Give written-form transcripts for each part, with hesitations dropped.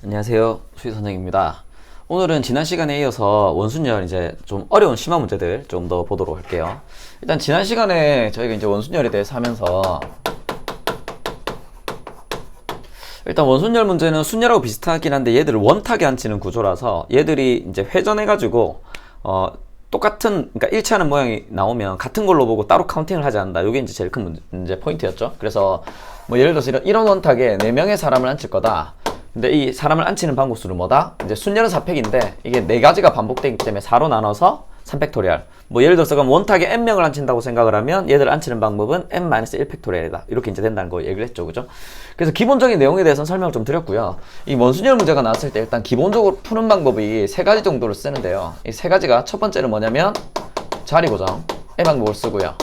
안녕하세요. 수희 선생입니다. 오늘은 지난 시간에 이어서 원순열 이제 좀 어려운 심화 문제들 좀 더 보도록 할게요. 일단 지난 시간에 저희가 이제 원순열에 대해서 하면서 일단 원순열 문제는 순열하고 비슷하긴 한데 얘들을 원탁에 앉히는 구조라서 얘들이 이제 회전해가지고 똑같은, 그러니까 일치하는 모양이 나오면 같은 걸로 보고 따로 카운팅을 하지 않는다. 이게 이제 제일 큰 문제 포인트였죠. 그래서 뭐 예를 들어서 이런 원탁에 4명의 사람을 앉힐 거다. 근데 이 사람을 앉히는 방법수는 뭐다? 이제 순열은 4팩인데 이게 4가지가 반복되기 때문에 4로 나눠서 3팩토리얼. 뭐 예를 들어서 그럼 원탁에 n명을 앉힌다고 생각을 하면 얘들 앉히는 방법은 n-1팩토리얼이다. 이렇게 이제 된다는 거 얘기를 했죠. 그죠? 그래서 기본적인 내용에 대해서는 설명을 좀 드렸고요. 이 원순열 문제가 나왔을 때 일단 기본적으로 푸는 방법이 3가지 정도를 쓰는데요. 이 3가지가 첫 번째는 뭐냐면 자리 고정의 방법을 쓰고요.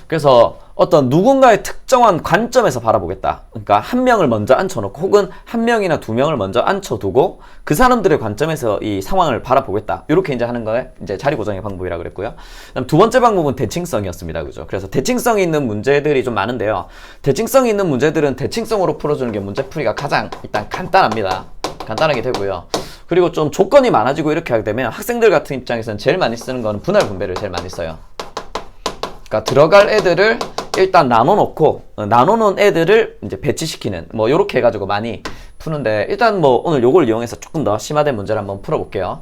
그래서 어떤 누군가의 특정한 관점에서 바라보겠다. 그러니까 한 명을 먼저 앉혀놓고 혹은 한 명이나 2명을 먼저 앉혀두고 그 사람들의 관점에서 이 상황을 바라보겠다. 이렇게 이제 하는 거에 이제 자리 고정의 방법이라고 그랬고요. 그다음 두 번째 방법은 대칭성이었습니다. 그죠? 그래서 대칭성이 있는 문제들이 좀 많은데요. 대칭성이 있는 문제들은 대칭성으로 풀어주는 게 문제풀이가 가장 일단 간단합니다. 간단하게 되고요. 그리고 좀 조건이 많아지고 이렇게 하게 되면 학생들 같은 입장에서는 제일 많이 쓰는 거는 분할 분배를 제일 많이 써요. 그러니까 들어갈 애들을 일단 나눠놓은 애들을 이제 배치시키는 뭐 요렇게 해가지고 많이 푸는데 일단 뭐 오늘 요걸 이용해서 조금 더 심화된 문제를 한번 풀어볼게요.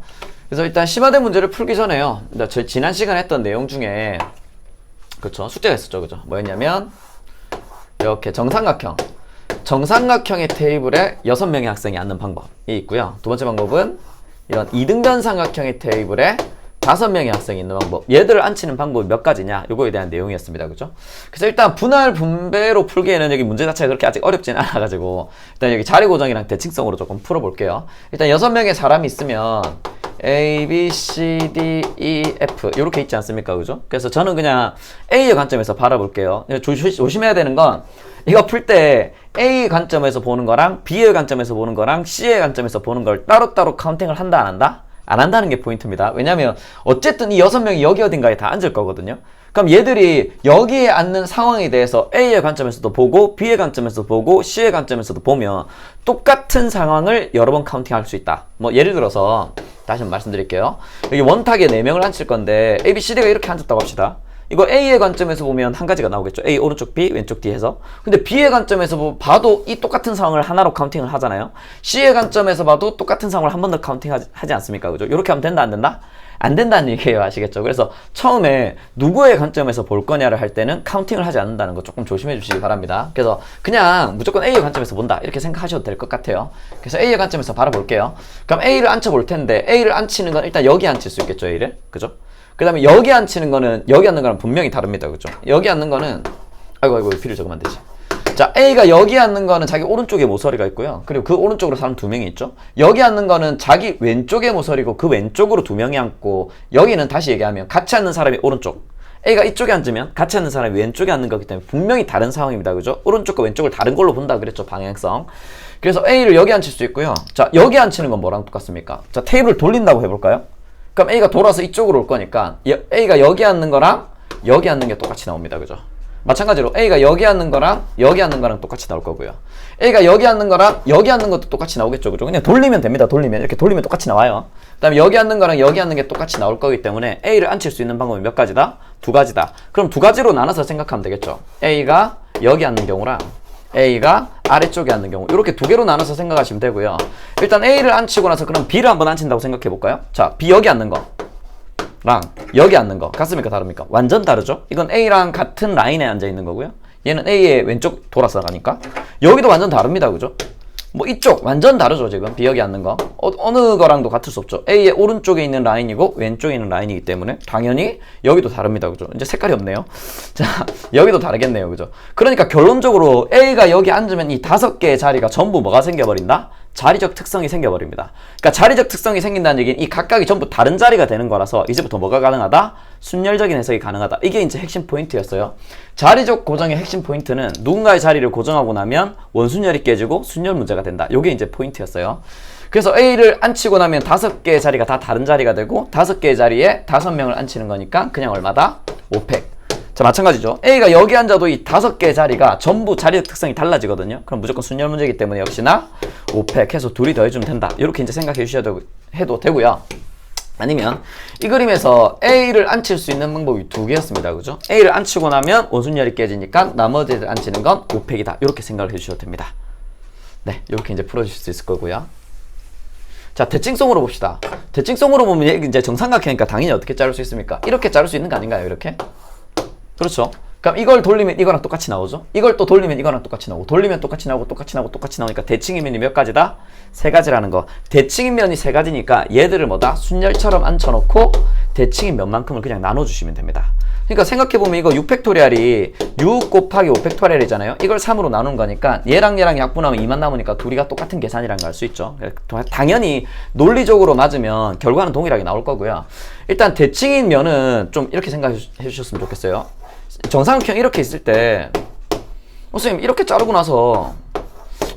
그래서 일단 심화된 문제를 풀기 전에요. 저희 지난 시간에 했던 내용 중에 그렇죠, 숙제가 있었죠. 그죠? 뭐였냐면 이렇게 정삼각형의 테이블에 6명의 학생이 앉는 방법이 있고요. 두 번째 방법은 이런 이등변 삼각형의 테이블에 5명의 학생이 있는 방법. 얘들을 앉히는 방법이 몇 가지냐? 요거에 대한 내용이었습니다. 그죠? 그래서 일단 분할 분배로 풀기에는 여기 문제 자체가 그렇게 아직 어렵진 않아가지고 일단 여기 자리 고정이랑 대칭성으로 조금 풀어볼게요. 일단 6명의 사람이 있으면 A, B, C, D, E, F 이렇게 있지 않습니까? 그죠? 그래서 저는 그냥 A의 관점에서 바라볼게요. 조심해야 되는 건 이거 풀 때 A 관점에서 보는 거랑 B의 관점에서 보는 거랑 C의 관점에서 보는 걸 따로따로 카운팅을 한다 안 한다? 안 한다는 게 포인트입니다. 왜냐면 어쨌든 이 6명이 여기 어딘가에 다 앉을 거거든요. 그럼 얘들이 여기에 앉는 상황에 대해서 A의 관점에서도 보고 B의 관점에서도 보고 C의 관점에서도 보면 똑같은 상황을 여러 번 카운팅할 수 있다. 뭐 예를 들어서 다시 한번 말씀드릴게요. 여기 원탁에 4명을 앉힐 건데 A, B, C, D가 이렇게 앉았다고 합시다. 이거 A의 관점에서 보면 한 가지가 나오겠죠. A 오른쪽 B 왼쪽 D 해서. 근데 B의 관점에서 봐도 이 똑같은 상황을 하나로 카운팅을 하잖아요. C의 관점에서 봐도 똑같은 상황을 한 번 더 카운팅하지 않습니까? 그죠? 이렇게 하면 된다 안 된다? 안 된다는 얘기예요. 아시겠죠? 그래서 처음에 누구의 관점에서 볼 거냐를 할 때는 카운팅을 하지 않는다는 거 조금 조심해 주시기 바랍니다. 그래서 그냥 무조건 A의 관점에서 본다 이렇게 생각하셔도 될 것 같아요. 그래서 A의 관점에서 바라볼게요. 그럼 A를 앉혀볼 텐데 A를 앉히는 건 일단 여기 앉힐 수 있겠죠. A를. 그죠? 그 다음에 여기 앉히는 거는 여기 앉는 거랑 분명히 다릅니다. 그죠? 여기 앉는 거는 아이고 비를 적으면 안 되지. 자, A가 여기 앉는 거는 자기 오른쪽에 모서리가 있고요. 그리고 그 오른쪽으로 사람 2명이 있죠. 여기 앉는 거는 자기 왼쪽에 모서리고 그 왼쪽으로 2명이 앉고 여기는 다시 얘기하면 같이 앉는 사람이 오른쪽. A가 이쪽에 앉으면 같이 앉는 사람이 왼쪽에 앉는 거기 때문에 분명히 다른 상황입니다. 그죠? 오른쪽과 왼쪽을 다른 걸로 본다 그랬죠. 방향성. 그래서 A를 여기 앉힐 수 있고요. 자, 여기 앉히는 건 뭐랑 똑같습니까? 자, 테이블을 돌린다고 해볼까요? 그럼 A가 돌아서 이쪽으로 올 거니까 A가 여기 앉는 거랑 여기 앉는 게 똑같이 나옵니다. 그죠? 마찬가지로 A가 여기 앉는 거랑 여기 앉는 거랑 똑같이 나올 거고요. A가 여기 앉는 거랑 여기 앉는 것도 똑같이 나오겠죠. 그죠? 그냥 돌리면 됩니다. 이렇게 돌리면 똑같이 나와요. 그 다음에 여기 앉는 거랑 여기 앉는 게 똑같이 나올 거기 때문에 A를 앉힐 수 있는 방법이 몇 가지다? 2가지다. 그럼 2가지로 나눠서 생각하면 되겠죠. A가 여기 앉는 경우랑 A가 아래쪽에 앉는 경우 이렇게 2개로 나눠서 생각하시면 되고요. 일단 A를 앉히고 나서 그럼 B를 한번 앉힌다고 생각해 볼까요? 자, B 여기 앉는 거랑 여기 앉는 거 같습니까? 다릅니까? 완전 다르죠? 이건 A랑 같은 라인에 앉아 있는 거고요. 얘는 A의 왼쪽 돌아서 가니까 여기도 완전 다릅니다. 그죠? 뭐 이쪽 완전 다르죠. 지금 B 여기 앉는 거 어느 거랑도 같을 수 없죠. A의 오른쪽에 있는 라인이고 왼쪽에 있는 라인이기 때문에 당연히 여기도 다릅니다. 그죠? 이제 색깔이 없네요. 자, 여기도 다르겠네요. 그죠? 그러니까 결론적으로 A가 여기 앉으면 이 5개의 자리가 전부 뭐가 생겨버린다? 자리적 특성이 생겨버립니다. 그러니까 자리적 특성이 생긴다는 얘기는 이 각각이 전부 다른 자리가 되는 거라서 이제부터 뭐가 가능하다? 순열적인 해석이 가능하다. 이게 이제 핵심 포인트였어요. 자리적 고정의 핵심 포인트는 누군가의 자리를 고정하고 나면 원순열이 깨지고 순열 문제가 된다. 이게 이제 포인트였어요. 그래서 A를 앉히고 나면 5개의 자리가 다 다른 자리가 되고 5개의 자리에 5명을 앉히는 거니까 그냥 얼마다? 5팩. 자, 마찬가지죠. A가 여기 앉아도 이 5개의 자리가 전부 자리적 특성이 달라지거든요. 그럼 무조건 순열 문제이기 때문에 역시나 5팩 해서 둘이 더해주면 된다. 이렇게 이제 생각해 주셔도 해도 되고요. 아니면 이 그림에서 A를 앉힐 수 있는 방법이 두 개였습니다. 그죠? A를 앉히고 나면 원순열이 깨지니까 나머지를 앉히는 건 5팩이다. 이렇게 생각을 해주셔도 됩니다. 네, 이렇게 이제 풀어주실 수 있을 거고요. 자, 대칭성으로 봅시다. 대칭성으로 보면 이제 정삼각형이니까 당연히 어떻게 자를 수 있습니까? 이렇게 자를 수 있는 거 아닌가요? 이렇게? 그렇죠? 그럼 이걸 돌리면 이거랑 똑같이 나오죠? 이걸 또 돌리면 이거랑 똑같이 나오고, 돌리면 똑같이 나오고, 똑같이 나오고, 똑같이 나오니까 대칭인 면이 몇 가지다? 세 가지라는 거. 대칭인 면이 세 가지니까 얘들을 뭐다? 순열처럼 앉혀놓고 대칭인 면만큼을 그냥 나눠주시면 됩니다. 그러니까 생각해보면 이거 6팩토리알이 6 곱하기 5팩토리알이잖아요? 이걸 3으로 나눈 거니까 얘랑 얘랑 약분하면 2만 남으니까 둘이가 똑같은 계산이라는 걸 알 수 있죠. 당연히 논리적으로 맞으면 결과는 동일하게 나올 거고요. 일단 대칭인 면은 좀 이렇게 생각해 주셨으면 좋겠어요. 정삼각형 이렇게 있을 때 선생님 이렇게 자르고 나서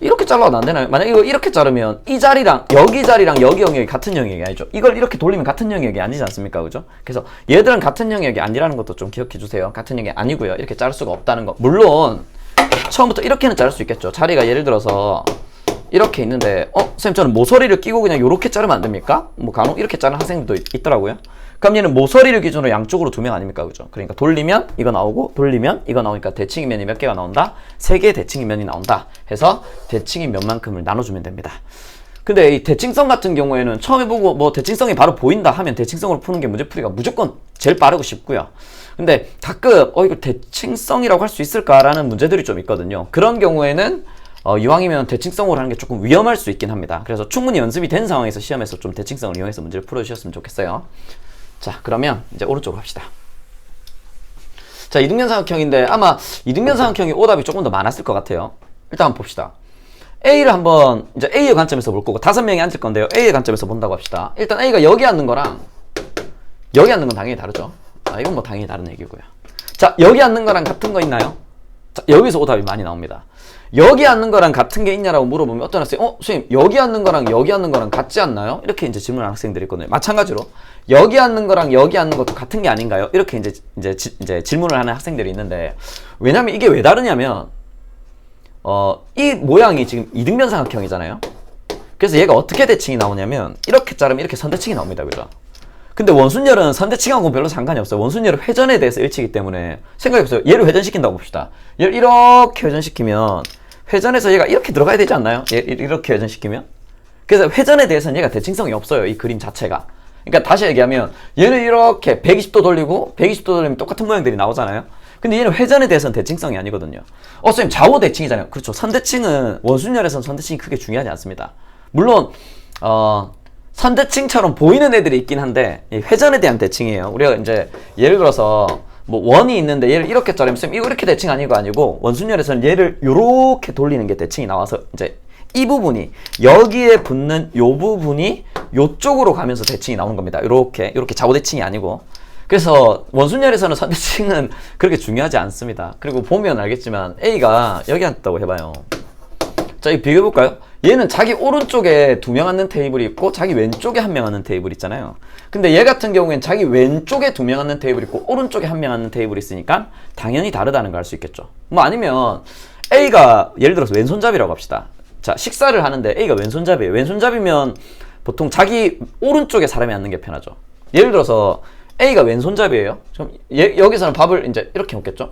이렇게 잘라도 안 되나요? 만약 이거 이렇게 자르면 이 자리랑 여기 영역이 같은 영역이 아니죠. 이걸 이렇게 돌리면 같은 영역이 아니지 않습니까? 그죠? 그래서 얘들은 같은 영역이 아니라는 것도 좀 기억해 주세요. 같은 영역이 아니고요. 이렇게 자를 수가 없다는 거. 물론 처음부터 이렇게는 자를 수 있겠죠. 자리가 예를 들어서 이렇게 있는데 선생님 저는 모서리를 끼고 그냥 이렇게 자르면 안 됩니까? 뭐 간혹 이렇게 자르는 학생들도 있더라고요. 그럼 얘는 모서리를 기준으로 양쪽으로 두 명 아닙니까? 그죠? 그러니까 돌리면 이거 나오고 돌리면 이거 나오니까 대칭인 면이 몇 개가 나온다? 3개의 대칭인 면이 나온다 해서 대칭인 면만큼을 나눠주면 됩니다. 근데 이 대칭성 같은 경우에는 처음에 보고 뭐 대칭성이 바로 보인다 하면 대칭성으로 푸는 게 문제풀이가 무조건 제일 빠르고 쉽고요. 근데 가끔 이거 대칭성이라고 할 수 있을까라는 문제들이 좀 있거든요. 그런 경우에는 이왕이면 대칭성으로 하는 게 조금 위험할 수 있긴 합니다. 그래서 충분히 연습이 된 상황에서 시험에서 좀 대칭성을 이용해서 문제를 풀어주셨으면 좋겠어요. 자, 그러면 이제 오른쪽으로 합시다. 자, 이등변 삼각형인데 아마 이등변 삼각형이 오답이 조금 더 많았을 것 같아요. 일단 한번 봅시다. A를 한번 이제 A의 관점에서 볼 거고 5명이 앉을 건데요. A의 관점에서 본다고 합시다. 일단 A가 여기 앉는 거랑 여기 앉는 건 당연히 다르죠. 이건 뭐 당연히 다른 얘기고요. 자, 여기 앉는 거랑 같은 거 있나요? 자, 여기서 오답이 많이 나옵니다. 여기 앉는 거랑 같은 게 있냐라고 물어보면 어떤 학생이 선생님 여기 앉는 거랑 여기 앉는 거랑 같지 않나요? 이렇게 이제 질문하는 학생들이 있거든요. 마찬가지로 여기 앉는 거랑 여기 앉는 것도 같은 게 아닌가요? 이렇게 이제 질문을 하는 학생들이 있는데 왜냐면 이게 왜 다르냐면 이 모양이 지금 이등변 삼각형이잖아요. 그래서 얘가 어떻게 대칭이 나오냐면 이렇게 자르면 이렇게 선대칭이 나옵니다. 그죠? 근데 원순열은 선대칭하고 별로 상관이 없어요. 원순열은 회전에 대해서 일치이기 때문에 생각해보세요. 얘를 회전시킨다고 봅시다. 얘를 이렇게 회전시키면 회전해서 얘가 이렇게 들어가야 되지 않나요? 이렇게 회전시키면? 그래서 회전에 대해서는 얘가 대칭성이 없어요. 이 그림 자체가. 그러니까 다시 얘기하면 얘는 이렇게 120도 돌리고 120도 돌리면 똑같은 모양들이 나오잖아요. 근데 얘는 회전에 대해서는 대칭성이 아니거든요. 선생님 좌우 대칭이잖아요. 그렇죠. 선대칭은 원순열에서는 선대칭이 크게 중요하지 않습니다. 물론 선대칭처럼 보이는 애들이 있긴 한데 회전에 대한 대칭이에요. 우리가 이제 예를 들어서 뭐 원이 있는데 얘를 이렇게 자르면 이거 이렇게 대칭 아니고 원순열에서는 얘를 요렇게 돌리는 게 대칭이 나와서 이제 이 부분이 여기에 붙는 요 부분이 요쪽으로 가면서 대칭이 나오는 겁니다. 요렇게 좌우 대칭이 아니고. 그래서 원순열에서는 선대칭은 그렇게 중요하지 않습니다. 그리고 보면 알겠지만 A가 여기 앉았다고 해봐요. 자, 이거 비교해볼까요? 얘는 자기 오른쪽에 2명 앉는 테이블이 있고 자기 왼쪽에 1명 앉는 테이블이 있잖아요. 근데 얘 같은 경우에는 자기 왼쪽에 2명 앉는 테이블이 있고 오른쪽에 1명 앉는 테이블이 있으니까 당연히 다르다는 걸 알 수 있겠죠. 뭐 아니면 A가 예를 들어서 왼손잡이라고 합시다. 자, 식사를 하는데 A가 왼손잡이에요. 왼손잡이면 보통 자기 오른쪽에 사람이 앉는 게 편하죠. 예를 들어서 A가 왼손잡이에요. 그럼 여기서는 밥을 이제 이렇게 먹겠죠.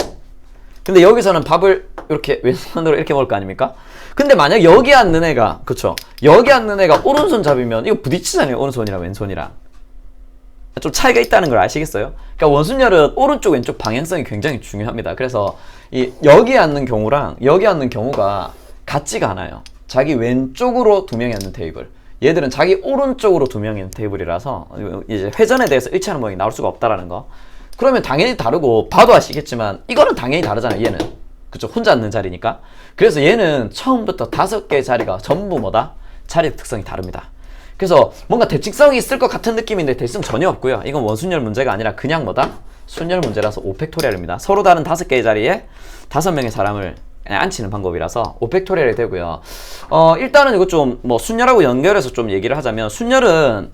근데 여기서는 밥을 이렇게 왼손으로 이렇게 먹을 거 아닙니까? 근데 만약 여기 앉는 애가, 그쵸? 여기 앉는 애가 오른손잡이면 이거 부딪히잖아요. 오른손이랑 왼손이랑. 좀 차이가 있다는 걸 아시겠어요? 그러니까 원순열은 오른쪽 왼쪽 방향성이 굉장히 중요합니다. 그래서 여기 앉는 경우랑 여기 앉는 경우가 같지가 않아요. 자기 왼쪽으로 2명이 앉는 테이블. 얘들은 자기 오른쪽으로 2명이 있는 테이블이라서 이제 회전에 대해서 일치하는 모양이 나올 수가 없다라는 거. 그러면 당연히 다르고 봐도 아시겠지만 이거는 당연히 다르잖아요. 얘는 그쵸? 혼자 앉는 자리니까. 그래서 얘는 처음부터 5개의 자리가 전부 뭐다? 자리의 특성이 다릅니다. 그래서 뭔가 대칭성이 있을 것 같은 느낌인데 대칭성 전혀 없고요. 이건 원순열 문제가 아니라 그냥 뭐다? 순열 문제라서 5팩토리얼입니다. 서로 다른 5개의 자리에 5명의 사람을 앉히는 방법이라서 5팩토리얼이 되고요. 일단은 이거 좀 뭐 순열하고 연결해서 좀 얘기를 하자면 순열은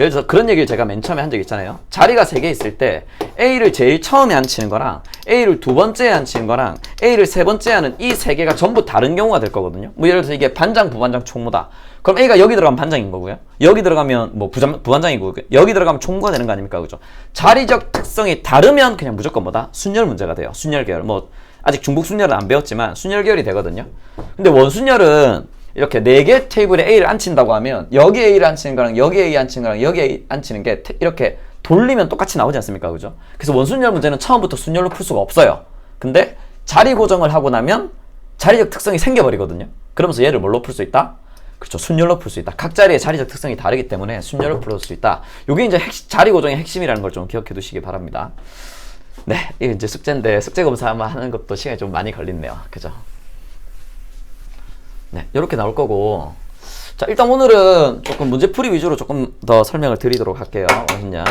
예를 들어서 그런 얘기를 제가 맨 처음에 한 적 있잖아요. 자리가 3개 있을 때 A를 제일 처음에 앉히는 거랑 A를 두 번째에 앉히는 거랑 A를 세 번째에 하는 이 3개가 전부 다른 경우가 될 거거든요. 뭐 예를 들어서 이게 반장, 부반장, 총무다. 그럼 A가 여기 들어가면 반장인 거고요. 여기 들어가면 뭐 부반장이고, 여기 들어가면 총무가 되는 거 아닙니까? 그죠? 자리적 특성이 다르면 그냥 무조건 뭐다? 순열 문제가 돼요. 순열 계열. 뭐 아직 중복 순열은 안 배웠지만 순열 계열이 되거든요. 근데 원순열은 이렇게 4개 테이블에 A를 앉힌다고 하면 여기 A를 앉히는 거랑 여기 A 앉히는 거랑 여기 A 앉히는 게 이렇게 돌리면 똑같이 나오지 않습니까? 그죠? 그래서 원순열 문제는 처음부터 순열로 풀 수가 없어요. 근데 자리 고정을 하고 나면 자리적 특성이 생겨버리거든요. 그러면서 얘를 뭘로 풀 수 있다? 그렇죠. 순열로 풀 수 있다. 각 자리의 자리적 특성이 다르기 때문에 순열로 풀 수 있다. 이게 이제 자리 고정의 핵심이라는 걸 좀 기억해 두시기 바랍니다. 네, 이게 이제 숙제인데 숙제 검사만 하는 것도 시간이 좀 많이 걸리네요. 그죠? 네, 이렇게 나올 거고. 자, 일단 오늘은 조금 문제풀이 위주로 조금 더 설명을 드리도록 할게요. 원순열.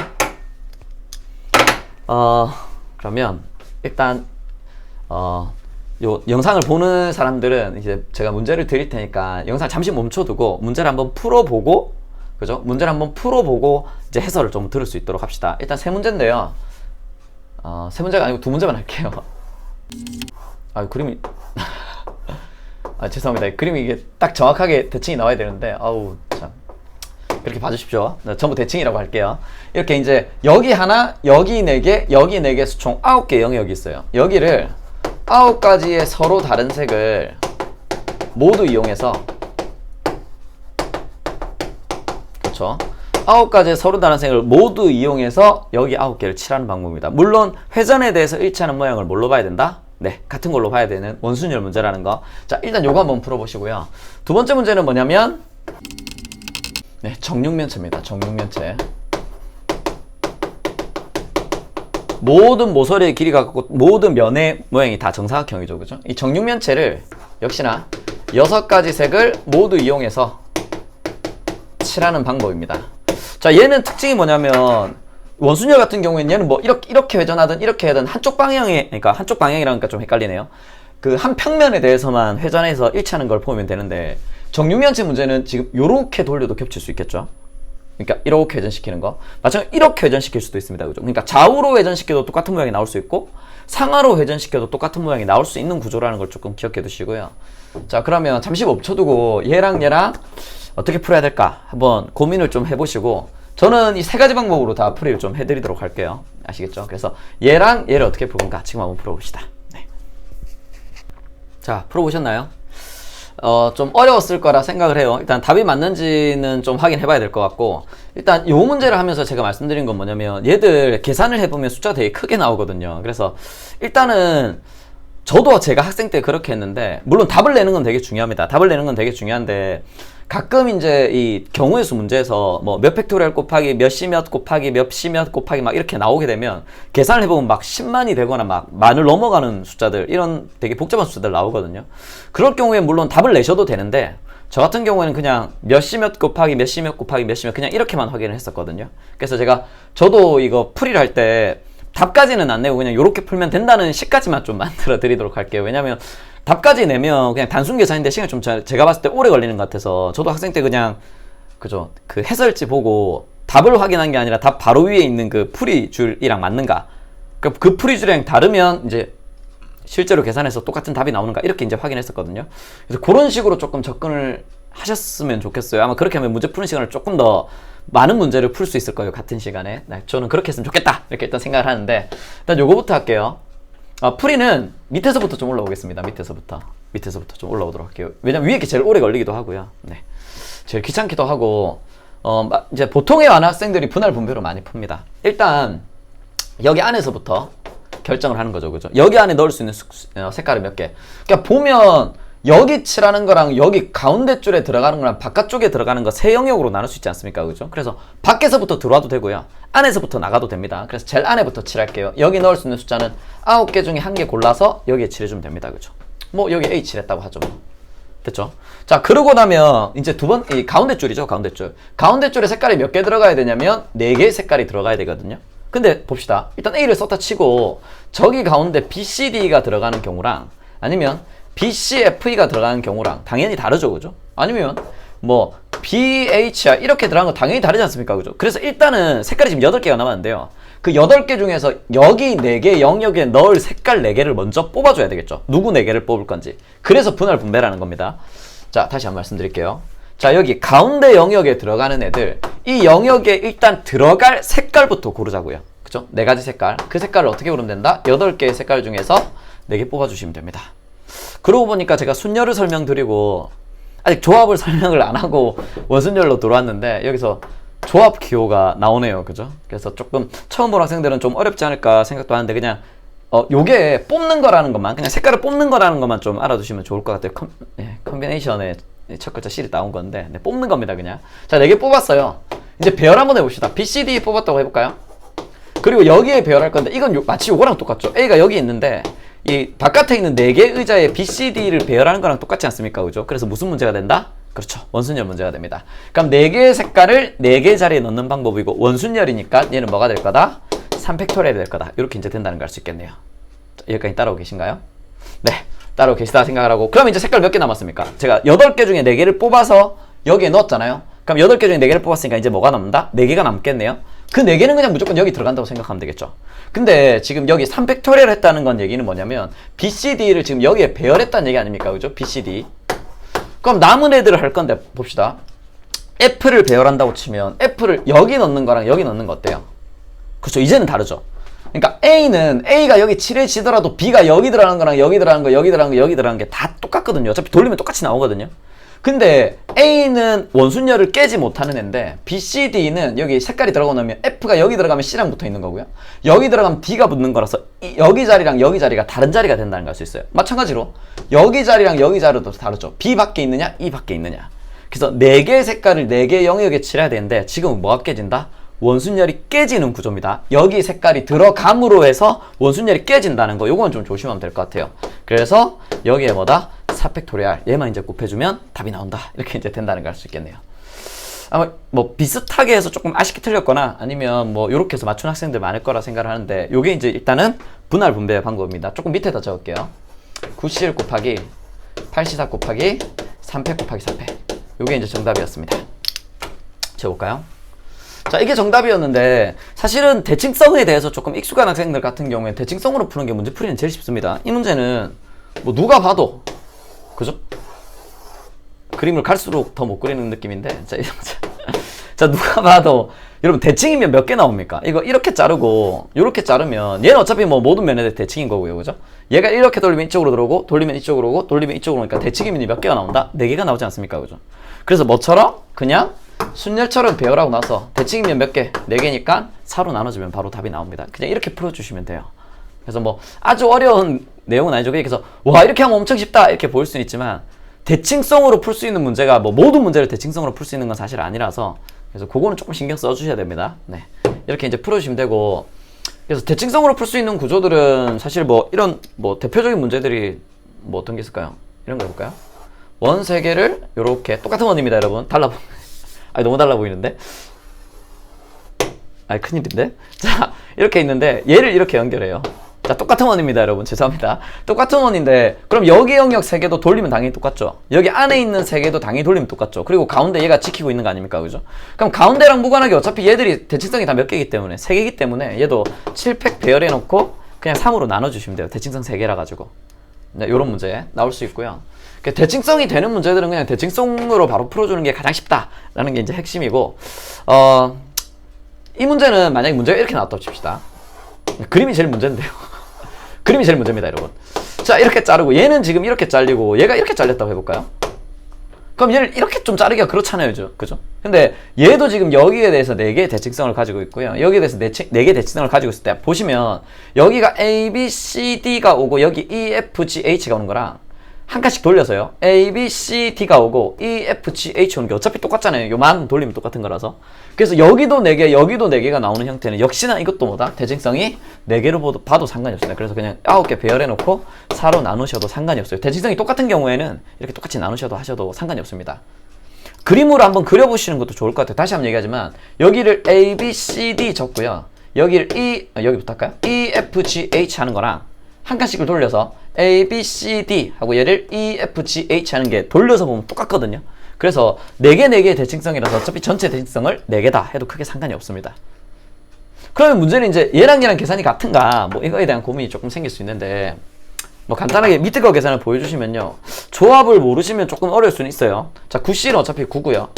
그러면 일단 요 영상을 보는 사람들은 이제 제가 문제를 드릴 테니까 영상 잠시 멈춰두고 문제를 한번 풀어보고, 그죠? 문제를 한번 풀어보고 이제 해설을 좀 들을 수 있도록 합시다. 일단 세 문제인데요. 세 문제가 아니고 두 문제만 할게요. 그림이 죄송합니다. 그림이 이게 딱 정확하게 대칭이 나와야 되는데 아우 참, 그렇게 봐주십시오. 네, 전부 대칭이라고 할게요. 이렇게 이제 여기 하나, 여기 4개, 여기 4개 총 9개 영역이 있어요. 여기를 9가지의 서로 다른 색을 모두 이용해서, 그렇죠? 9가지의 서로 다른 색을 모두 이용해서 여기 9개를 칠하는 방법입니다. 물론 회전에 대해서 일치하는 모양을 뭘로 봐야 된다? 네, 같은 걸로 봐야 되는 원순열 문제라는 거. 자, 일단 요거 한번 풀어보시고요. 두 번째 문제는 뭐냐면 네, 정육면체입니다. 정육면체. 모든 모서리의 길이가 같고 모든 면의 모양이 다 정사각형이죠. 그죠? 이 정육면체를 역시나 6가지 색을 모두 이용해서 칠하는 방법입니다. 자, 얘는 특징이 뭐냐면 원순열 같은 경우에는 얘는 뭐 이렇게 회전하든 이렇게 하든 한쪽 방향에, 그러니까 한쪽 방향이라니까 좀 헷갈리네요. 그 한 평면에 대해서만 회전해서 일치하는 걸 보면 되는데, 정육면체 문제는 지금 요렇게 돌려도 겹칠 수 있겠죠. 그러니까 이렇게 회전시키는 거 마찬가지로 이렇게 회전시킬 수도 있습니다. 그죠? 그러니까 좌우로 회전시켜도 똑같은 모양이 나올 수 있고 상하로 회전시켜도 똑같은 모양이 나올 수 있는 구조라는 걸 조금 기억해 두시고요. 자, 그러면 잠시 멈춰두고 얘랑 어떻게 풀어야 될까 한번 고민을 좀 해보시고, 저는 이 3가지 방법으로 다 풀이를 좀 해드리도록 할게요. 아시겠죠? 그래서 얘랑 얘를 어떻게 풀 건가 지금 한번 풀어봅시다. 네. 자, 풀어보셨나요? 좀 어려웠을 거라 생각을 해요. 일단 답이 맞는지는 좀 확인해 봐야 될 것 같고, 일단 요 문제를 하면서 제가 말씀드린 건 뭐냐면 얘들 계산을 해보면 숫자가 되게 크게 나오거든요. 그래서 일단은 저도 제가 학생 때 그렇게 했는데, 물론 답을 내는 건 되게 중요합니다. 답을 내는 건 되게 중요한데 가끔 이제 이 경우의 수 문제에서 뭐 몇 팩토리얼 곱하기 몇 시 몇 곱하기 몇 시 몇 곱하기 막 이렇게 나오게 되면 계산을 해보면 막 10만이 되거나 막 만을 넘어가는 숫자들, 이런 되게 복잡한 숫자들 나오거든요. 그럴 경우에 물론 답을 내셔도 되는데 저 같은 경우에는 그냥 몇 시 몇 곱하기 몇 시 몇 곱하기 몇 시 몇 그냥 이렇게만 확인을 했었거든요. 그래서 저도 이거 풀이를 할 때 답까지는 안 내고 그냥 이렇게 풀면 된다는 식까지만 좀 만들어 드리도록 할게요. 왜냐면 답까지 내면 그냥 단순 계산인데 시간이 좀 제가 봤을 때 오래 걸리는 것 같아서, 저도 학생 때 그냥 그죠, 그 해설지 보고 답을 확인한 게 아니라 답 바로 위에 있는 그 풀이 줄이랑 맞는가, 그 풀이 줄이랑 다르면 이제 실제로 계산해서 똑같은 답이 나오는가 이렇게 이제 확인했었거든요. 그래서 그런 식으로 조금 접근을 하셨으면 좋겠어요. 아마 그렇게 하면 문제 푸는 시간을 조금 더 많은 문제를 풀 수 있을 거예요. 같은 시간에. 네, 저는 그렇게 했으면 좋겠다 이렇게 일단 생각을 하는데, 일단 요거부터 할게요. 풀이는 밑에서부터 좀 올라오겠습니다. 밑에서부터 좀 올라오도록 할게요. 왜냐면 위에 게 제일 오래 걸리기도 하고요. 네, 제일 귀찮기도 하고, 이제 보통의 완학생들이 분할 분배로 많이 풉니다. 일단 여기 안에서부터 결정을 하는 거죠. 그죠? 여기 안에 넣을 수 있는 색깔이 몇 개. 그러니까 보면 여기 칠하는 거랑 여기 가운데 줄에 들어가는 거랑 바깥쪽에 들어가는 거 세 영역으로 나눌 수 있지 않습니까? 그죠? 그래서 밖에서부터 들어와도 되고요. 안에서부터 나가도 됩니다. 그래서 제일 안에부터 칠할게요. 여기 넣을 수 있는 숫자는 9개 중에 1개 골라서 여기에 칠해주면 됩니다. 그죠? 뭐 여기 A 칠했다고 하죠. 됐죠? 자, 그러고 나면 이제 이 가운데 줄이죠. 가운데 줄. 가운데 줄에 색깔이 몇 개 들어가야 되냐면 4개의 색깔이 들어가야 되거든요. 근데 봅시다. 일단 A를 썼다 치고 저기 가운데 B, C, D가 들어가는 경우랑 아니면 B, C, F, E가 들어가는 경우랑 당연히 다르죠. 그죠? 아니면 뭐 BHR 이렇게 들어간 거 당연히 다르지 않습니까? 그죠? 그래서 일단은 색깔이 지금 8개가 남았는데요. 그 8개 중에서 여기 4개 영역에 넣을 색깔 4개를 먼저 뽑아줘야 되겠죠. 누구 4개를 뽑을 건지. 그래서 분할 분배라는 겁니다. 자, 다시 한번 말씀드릴게요. 자, 여기 가운데 영역에 들어가는 애들, 이 영역에 일단 들어갈 색깔부터 고르자고요. 그죠? 4가지 색깔. 그 색깔을 어떻게 고르면 된다? 8개의 색깔 중에서 4개 뽑아주시면 됩니다. 그러고 보니까 제가 순열을 설명드리고 아직 조합을 설명을 안 하고 원순열로 들어왔는데 여기서 조합 기호가 나오네요. 그죠? 그래서 조금 처음 본 학생들은 좀 어렵지 않을까 생각도 하는데 그냥 요게 뽑는 거라는 것만, 그냥 색깔을 뽑는 거라는 것만 좀 알아두시면 좋을 것 같아요. 컨비네이션의 첫 글자 C를 나온 건데 뽑는 겁니다. 그냥. 자, 4개 뽑았어요. 이제 배열 한번 해봅시다. B, C, D 뽑았다고 해볼까요? 그리고 여기에 배열할 건데 이건 마치 요거랑 똑같죠. A가 여기 있는데 이 바깥에 있는 4개 의자에 B, C, D를 배열하는 거랑 똑같지 않습니까? 그죠? 그래서 무슨 문제가 된다? 그렇죠. 원순열 문제가 됩니다. 그럼 4개의 색깔을 4개 자리에 넣는 방법이고 원순열이니까 얘는 뭐가 될 거다? 3팩토리얼이 될 거다. 이렇게 이제 된다는 걸 알 수 있겠네요. 자, 여기까지 따라오고 계신가요? 네. 따라오고 계시다 생각을 하고 그럼 이제 색깔 몇 개 남았습니까? 제가 8개 중에 4개를 뽑아서 여기에 넣었잖아요. 그럼 8개 중에 4개를 뽑았으니까 이제 뭐가 남는다? 4개가 남겠네요. 그 4개는 그냥 무조건 여기 들어간다고 생각하면 되겠죠. 근데 지금 여기 3팩토리얼 했다는 건 얘기는 뭐냐면 BCD를 지금 여기에 배열했다는 얘기 아닙니까? 그죠? BCD. 그럼 남은 애들을 할 건데 봅시다. F를 배열한다고 치면 F를 여기 넣는 거랑 여기 넣는 거 어때요? 그렇죠. 이제는 다르죠. 그러니까 A는 A가 여기 칠해지더라도 B가 여기 들어가는 거랑 여기 들어가는 거, 여기 들어가는 거, 여기 들어가는 게 다 똑같거든요. 어차피 돌리면 똑같이 나오거든요. 근데 A는 원순열을 깨지 못하는 애인데 B, C, D는 여기 색깔이 들어가고 나면 F가 여기 들어가면 C랑 붙어 있는 거고요. 여기 들어가면 D가 붙는 거라서 여기 자리랑 여기 자리가 다른 자리가 된다는 걸 알 수 있어요. 마찬가지로 여기 자리랑 여기 자리도 다르죠. B 밖에 있느냐, E 밖에 있느냐. 그래서 4개의 색깔을 4개의 영역에 칠해야 되는데 지금은 뭐가 깨진다? 원순열이 깨지는 구조입니다. 여기 색깔이 들어감으로 해서 원순열이 깨진다는 거, 요건 좀 조심하면 될 것 같아요. 그래서 여기에 뭐다? 4팩토리얼 얘만 이제 곱해주면 답이 나온다. 이렇게 이제 된다는 걸 알 수 있겠네요. 아마 뭐 비슷하게 해서 조금 아쉽게 틀렸거나 아니면 뭐 요렇게 해서 맞춘 학생들 많을 거라 생각을 하는데 요게 이제 일단은 분할 분배 방법입니다. 조금 밑에다 적을게요. 9C1 곱하기 8C4 곱하기 3팩 곱하기 4팩. 요게 이제 정답이었습니다. 재볼까요? 자, 이게 정답이었는데 사실은 대칭성에 대해서 조금 익숙한 학생들 같은 경우에 대칭성으로 푸는 게 문제 풀이는 제일 쉽습니다. 이 문제는 뭐 누가 봐도 그죠? 그림을 갈수록 더 못 그리는 느낌인데 자, 누가 봐도 여러분 대칭이면 몇 개 나옵니까? 이거 이렇게 자르고 이렇게 자르면 얘는 어차피 뭐 모든 면에 대칭인 거고요. 그죠? 얘가 이렇게 돌리면 이쪽으로 들어오고 돌리면 이쪽으로 오고 돌리면 이쪽으로 오니까 대칭이면 몇 개가 나온다? 4개가 나오지 않습니까? 그죠? 그래서 뭐처럼? 그냥 순열처럼 배열하고 나서 대칭이면 몇 개? 4개니까 4로 나눠주면 바로 답이 나옵니다. 그냥 이렇게 풀어주시면 돼요. 그래서 뭐 아주 어려운 내용은 아니죠. 그래서 와 이렇게 하면 엄청 쉽다 이렇게 보일 수는 있지만 대칭성으로 풀 수 있는 문제가 뭐 모든 문제를 대칭성으로 풀 수 있는 건 사실 아니라서 그래서 그거는 조금 신경 써주셔야 됩니다. 네, 이렇게 이제 풀어주시면 되고 그래서 대칭성으로 풀 수 있는 구조들은 사실 뭐 이런 뭐 대표적인 문제들이 뭐 어떤 게 있을까요? 이런 거 해볼까요? 원 3개를 요렇게 똑같은 원입니다 여러분. 아니 너무 달라 보이는데? 아니 큰일인데? 자 이렇게 있는데 얘를 이렇게 연결해요. 자 똑같은 원입니다 여러분. 죄송합니다. 똑같은 원인데 그럼 여기 영역 3개도 돌리면 당연히 똑같죠. 여기 안에 있는 3개도 당연히 돌리면 똑같죠. 그리고 가운데 얘가 지키고 있는 거 아닙니까? 그죠? 그럼 가운데랑 무관하게 어차피 얘들이 대칭성이 다 몇 개이기 때문에 3개이기 때문에 얘도 7팩 배열해 놓고 그냥 3으로 나눠주시면 돼요. 대칭성 3개라 가지고. 네, 요런 문제 나올 수 있고요. 대칭성이 되는 문제들은 그냥 대칭성으로 바로 풀어주는 게 가장 쉽다라는 게 이제 핵심이고, 이 문제는 만약에 문제가 이렇게 나왔다고 칩시다. 그림이 제일 문제인데요. 그림이 제일 문제입니다, 여러분. 자, 이렇게 자르고 얘는 지금 이렇게 잘리고 얘가 이렇게 잘렸다고 해볼까요? 그럼 얘를 이렇게 좀 자르기가 그렇잖아요, 그죠? 근데 얘도 지금 여기에 대해서 4개의 대칭성을 가지고 있고요. 여기에 대해서 4개의 대칭성을 가지고 있을 때 보시면 여기가 A, B, C, D가 오고 여기 E, F, G, H가 오는 거랑 한 칸씩 돌려서요. A, B, C, D가 오고 E, F, G, H 오는 게 어차피 똑같잖아요. 요만 돌리면 똑같은 거라서. 그래서 여기도 4개, 여기도 4개가 나오는 형태는 역시나 이것도 뭐다? 대칭성이 4개로 봐도 상관이 없습니다. 그래서 그냥 9개 배열해 놓고 4로 나누셔도 상관이 없어요. 대칭성이 똑같은 경우에는 이렇게 똑같이 나누셔도 하셔도 상관이 없습니다. 그림으로 한번 그려보시는 것도 좋을 것 같아요. 다시 한번 얘기하지만 여기를 A, B, C, D 적고요. 여기를 여기부터 할까요? E, F, G, H 하는 거랑 한 칸씩을 돌려서 A, B, C, D 하고 얘를 E, F, G, H 하는 게 돌려서 보면 똑같거든요. 그래서 4개 4개의 대칭성이라서 어차피 전체 대칭성을 4개다 해도 크게 상관이 없습니다. 그러면 문제는 이제 얘랑 계산이 같은가, 뭐 이거에 대한 고민이 조금 생길 수 있는데, 뭐 간단하게 밑에 거 계산을 보여주시면요, 조합을 모르시면 조금 어려울 수는 있어요. 자, 9C는 어차피 9고요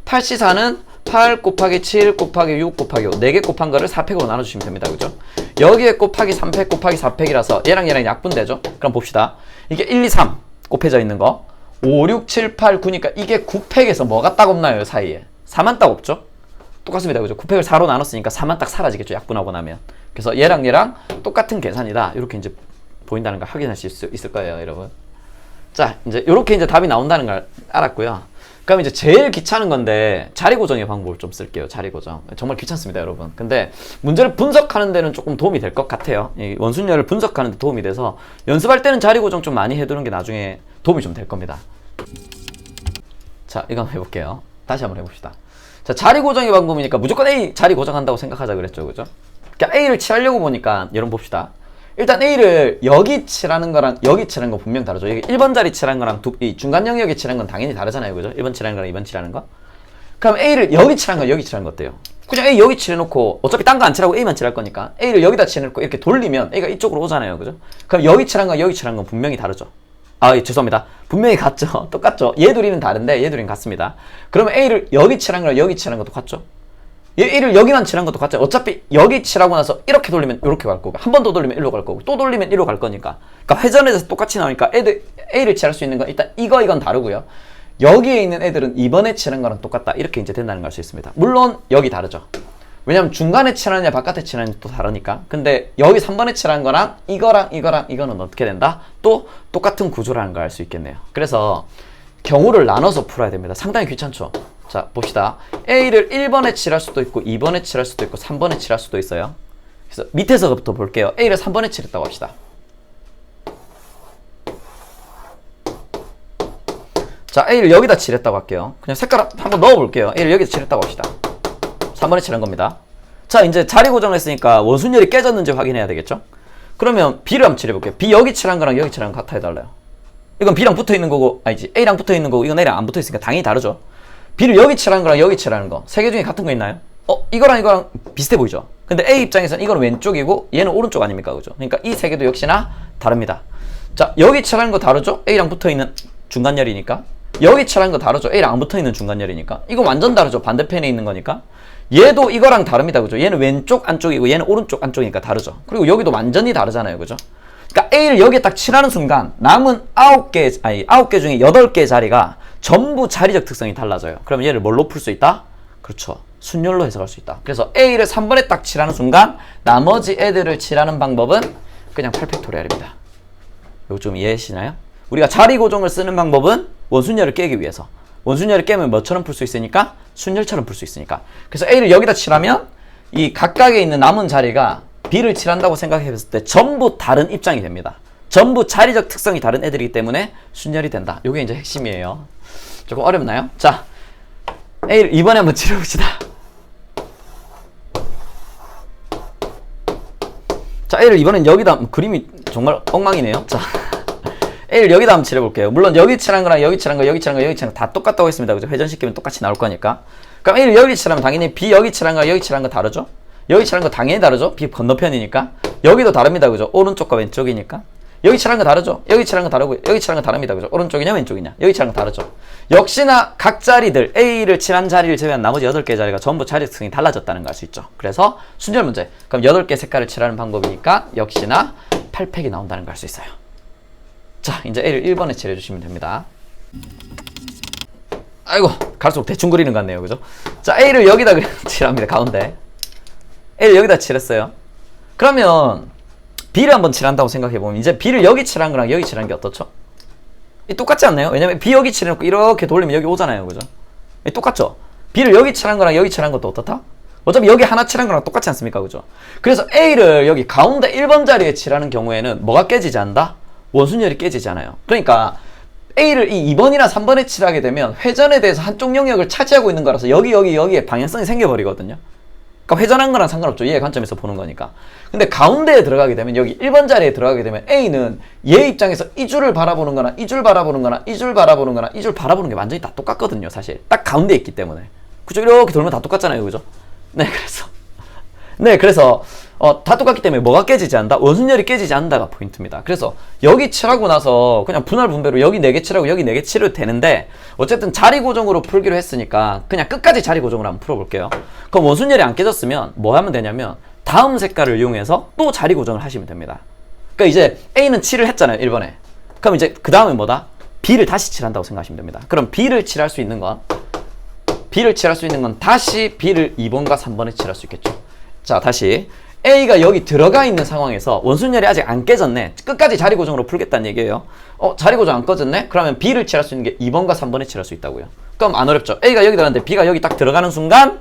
8C4는 8 곱하기 7 곱하기 6 곱하기 5 4개 곱한 거를 4팩으로 나눠주시면 됩니다. 그죠? 여기에 곱하기 3팩 곱하기 4팩이라서 얘랑 약분되죠? 그럼 봅시다. 이게 1, 2, 3 곱해져 있는 거 5, 6, 7, 8, 9니까 이게 9팩에서 뭐가 딱 없나요? 사이에 4만 딱 없죠? 똑같습니다. 그죠? 9팩을 4로 나눴으니까 4만 딱 사라지겠죠? 약분하고 나면. 그래서 얘랑 똑같은 계산이다. 이렇게 이제 보인다는 걸 확인하실 수 있을 거예요, 여러분. 자, 이제 이렇게 이제 답이 나온다는 걸 알았고요. 그럼 이제 제일 귀찮은 건데 자리 고정의 방법을 좀 쓸게요. 자리 고정. 정말 귀찮습니다, 여러분. 근데 문제를 분석하는 데는 조금 도움이 될 것 같아요. 이 원순열을 분석하는 데 도움이 돼서 연습할 때는 자리 고정 좀 많이 해두는 게 나중에 도움이 좀 될 겁니다. 자, 이거 한번 해볼게요. 다시 한번 해봅시다. 자, 자리 고정의 방법이니까 무조건 A 자리 고정한다고 생각하자 그랬죠, 그죠? 그러니까 A를 칠하려고 보니까 여러분 봅시다. 일단 A를 여기 칠하는 거랑 여기 칠하는 거 분명 다르죠. 여기 1번 자리 칠하는 거랑 이 중간 영역에 칠하는 건 당연히 다르잖아요, 그죠? 1번 칠하는 거랑 2번 칠하는 거. 그럼 A를 여기 칠하는 거 여기 칠하는 거 어때요? 그냥 A 여기 칠해놓고 어차피 딴 거 안 칠하고 A만 칠할 거니까 A를 여기다 칠해놓고 이렇게 돌리면 A가 이쪽으로 오잖아요, 그죠? 그럼 여기 칠한 거 여기 칠한 건 분명히 다르죠. 아, 예, 죄송합니다. 분명히 같죠. 똑같죠. 얘 둘이는 다른데 얘 둘이는 같습니다. 그러면 A를 여기 칠한 거랑 여기 칠한 것도 같죠. 얘를 여기만 칠한 것도 같죠. 어차피 여기 칠하고 나서 이렇게 돌리면 이렇게 갈 거고, 한 번 더 돌리면 일로 갈 거고, 또 돌리면 일로 갈 거니까. 그러니까 회전에서 똑같이 나오니까 A를 칠할 수 있는 건 일단 이건 다르고요. 여기에 있는 애들은 이번에 칠한 거랑 똑같다. 이렇게 이제 된다는 걸 알 수 있습니다. 물론 여기 다르죠. 왜냐면 중간에 칠하느냐 바깥에 칠하느냐 또 다르니까. 근데 여기 3번에 칠한 거랑 이거랑 이거는 어떻게 된다? 또 똑같은 구조라는 걸 알 수 있겠네요. 그래서 경우를 나눠서 풀어야 됩니다. 상당히 귀찮죠? 자, 봅시다. A를 1번에 칠할 수도 있고 2번에 칠할 수도 있고 3번에 칠할 수도 있어요. 그래서 밑에서부터 볼게요. A를 3번에 칠했다고 합시다. 자, A를 여기다 칠했다고 할게요. 그냥 색깔 한번 넣어볼게요. A를 여기다 칠했다고 합시다. 3번에 칠한 겁니다. 자, 이제 자리 고정을 했으니까 원순열이 깨졌는지 확인해야 되겠죠? 그러면 B를 한번 칠해볼게요. B 여기 칠한 거랑 여기 칠한 거 같아 해달라요. 이건 B랑 붙어있는 거고, 아니지, A랑 붙어있는 거고, 이건 A랑 안 붙어있으니까 당연히 다르죠. B를 여기 칠하는 거랑 여기 칠하는 거, 세 개 중에 같은 거 있나요? 이거랑 비슷해 보이죠? 근데 A 입장에서는 이거는 왼쪽이고 얘는 오른쪽 아닙니까? 그죠? 그러니까 이 세 개도 역시나 다릅니다. 자, 여기 칠하는 거 다르죠? A랑 붙어있는 중간열이니까. 여기 칠하는 거 다르죠? A랑 안 붙어있는 중간열이니까. 이거 완전 다르죠? 반대편에 있는 거니까. 얘도 이거랑 다릅니다. 그죠? 얘는 왼쪽 안쪽이고 얘는 오른쪽 안쪽이니까 다르죠? 그리고 여기도 완전히 다르잖아요. 그죠? 그러니까 A를 여기에 딱 칠하는 순간 남은 9개 중에 8개 자리가 전부 자리적 특성이 달라져요. 그럼 얘를 뭘로 풀 수 있다? 그렇죠. 순열로 해석할 수 있다. 그래서 A를 3번에 딱 칠하는 순간 나머지 애들을 칠하는 방법은 그냥 8팩토리얼입니다. 이거 좀 이해하시나요? 우리가 자리 고정을 쓰는 방법은 원순열을 깨기 위해서. 원순열을 깨면 뭐처럼 풀 수 있으니까? 순열처럼 풀 수 있으니까. 그래서 A를 여기다 칠하면 이 각각에 있는 남은 자리가 B를 칠한다고 생각했을 때 전부 다른 입장이 됩니다. 전부 자리적 특성이 다른 애들이기 때문에 순열이 된다. 이게 이제 핵심이에요. 조금 어렵나요? 자, A를 이번에 한번 칠해봅시다. 자, A를 이번엔 여기다, 그림이 정말 엉망이네요. 자, A를 여기다 한번 칠해볼게요. 물론 여기 칠한 거랑 여기 칠한 거, 여기 칠한 거, 여기 칠한 거 다 똑같다고 했습니다. 그죠? 회전시키면 똑같이 나올 거니까. 그럼 A를 여기 칠하면 당연히 B 여기 칠한 거, 여기 칠한 거 다르죠? 여기 칠한 거 당연히 다르죠? B 건너편이니까. 여기도 다릅니다. 그죠? 오른쪽과 왼쪽이니까. 여기 칠한 거 다르죠? 여기 칠한 거 다르고 여기 칠한 거 다릅니다. 그죠? 오른쪽이냐 왼쪽이냐? 여기 칠한 거 다르죠? 역시나 각 자리들 A를 칠한 자리를 제외한 나머지 8개 자리가 전부 자리 특성이 달라졌다는 걸 알 수 있죠. 그래서 순열 문제. 그럼 8개 색깔을 칠하는 방법이니까 역시나 8팩이 나온다는 걸 알 수 있어요. 자, 이제 A를 1번에 칠해주시면 됩니다. 아이고, 갈수록 대충 그리는 것 같네요. 그죠? 자, A를 여기다 칠합니다. 가운데. A를 여기다 칠했어요. 그러면 B를 한번 칠한다고 생각해보면 이제 B를 여기 칠한 거랑 여기 칠한 게 어떻죠? 똑같지 않나요? 왜냐면 B 여기 칠해놓고 이렇게 돌리면 여기 오잖아요. 그죠? 똑같죠? B를 여기 칠한 거랑 여기 칠한 것도 어떻다? 어차피 여기 하나 칠한 거랑 똑같지 않습니까? 그죠? 그래서 A를 여기 가운데 1번 자리에 칠하는 경우에는 뭐가 깨지지 않는다? 원순열이 깨지지 않아요. 그러니까 A를 이 2번이나 3번에 칠하게 되면 회전에 대해서 한쪽 영역을 차지하고 있는 거라서 여기에 방향성이 생겨버리거든요. 그러니까 회전한 거랑 상관없죠. 얘의 관점에서 보는 거니까. 근데 가운데에 들어가게 되면 여기 1번 자리에 들어가게 되면 A는 얘 입장에서 이 줄을 바라보는 거나 이 줄 바라보는 거나 이 줄 바라보는 거나 이 줄 바라보는 게 완전히 다 똑같거든요. 사실 딱 가운데에 있기 때문에. 그죠? 이렇게 돌면 다 똑같잖아요. 그죠? 그래서 다 똑같기 때문에 뭐가 깨지지 않는다? 원순열이 깨지지 않는다가 포인트입니다. 그래서 여기 칠하고 나서 그냥 분할 분배로 여기 4개 칠하고 여기 4개 칠해도 되는데 어쨌든 자리 고정으로 풀기로 했으니까 그냥 끝까지 자리 고정으로 한번 풀어볼게요. 그럼 원순열이 안 깨졌으면 뭐 하면 되냐면 다음 색깔을 이용해서 또 자리 고정을 하시면 됩니다. 그러니까 이제 A는 칠을 했잖아요. 1번에. 그럼 이제 그 다음에 뭐다? B를 다시 칠한다고 생각하시면 됩니다. 그럼 B를 칠할 수 있는 건 다시 B를 2번과 3번에 칠할 수 있겠죠. 자, 다시 A가 여기 들어가 있는 상황에서 원순열이 아직 안 깨졌네. 끝까지 자리 고정으로 풀겠다는 얘기예요. 자리 고정 안 꺼졌네? 그러면 B를 칠할 수 있는 게 2번과 3번에 칠할 수 있다고요. 그럼 안 어렵죠. A가 여기 들어갔는데 B가 여기 딱 들어가는 순간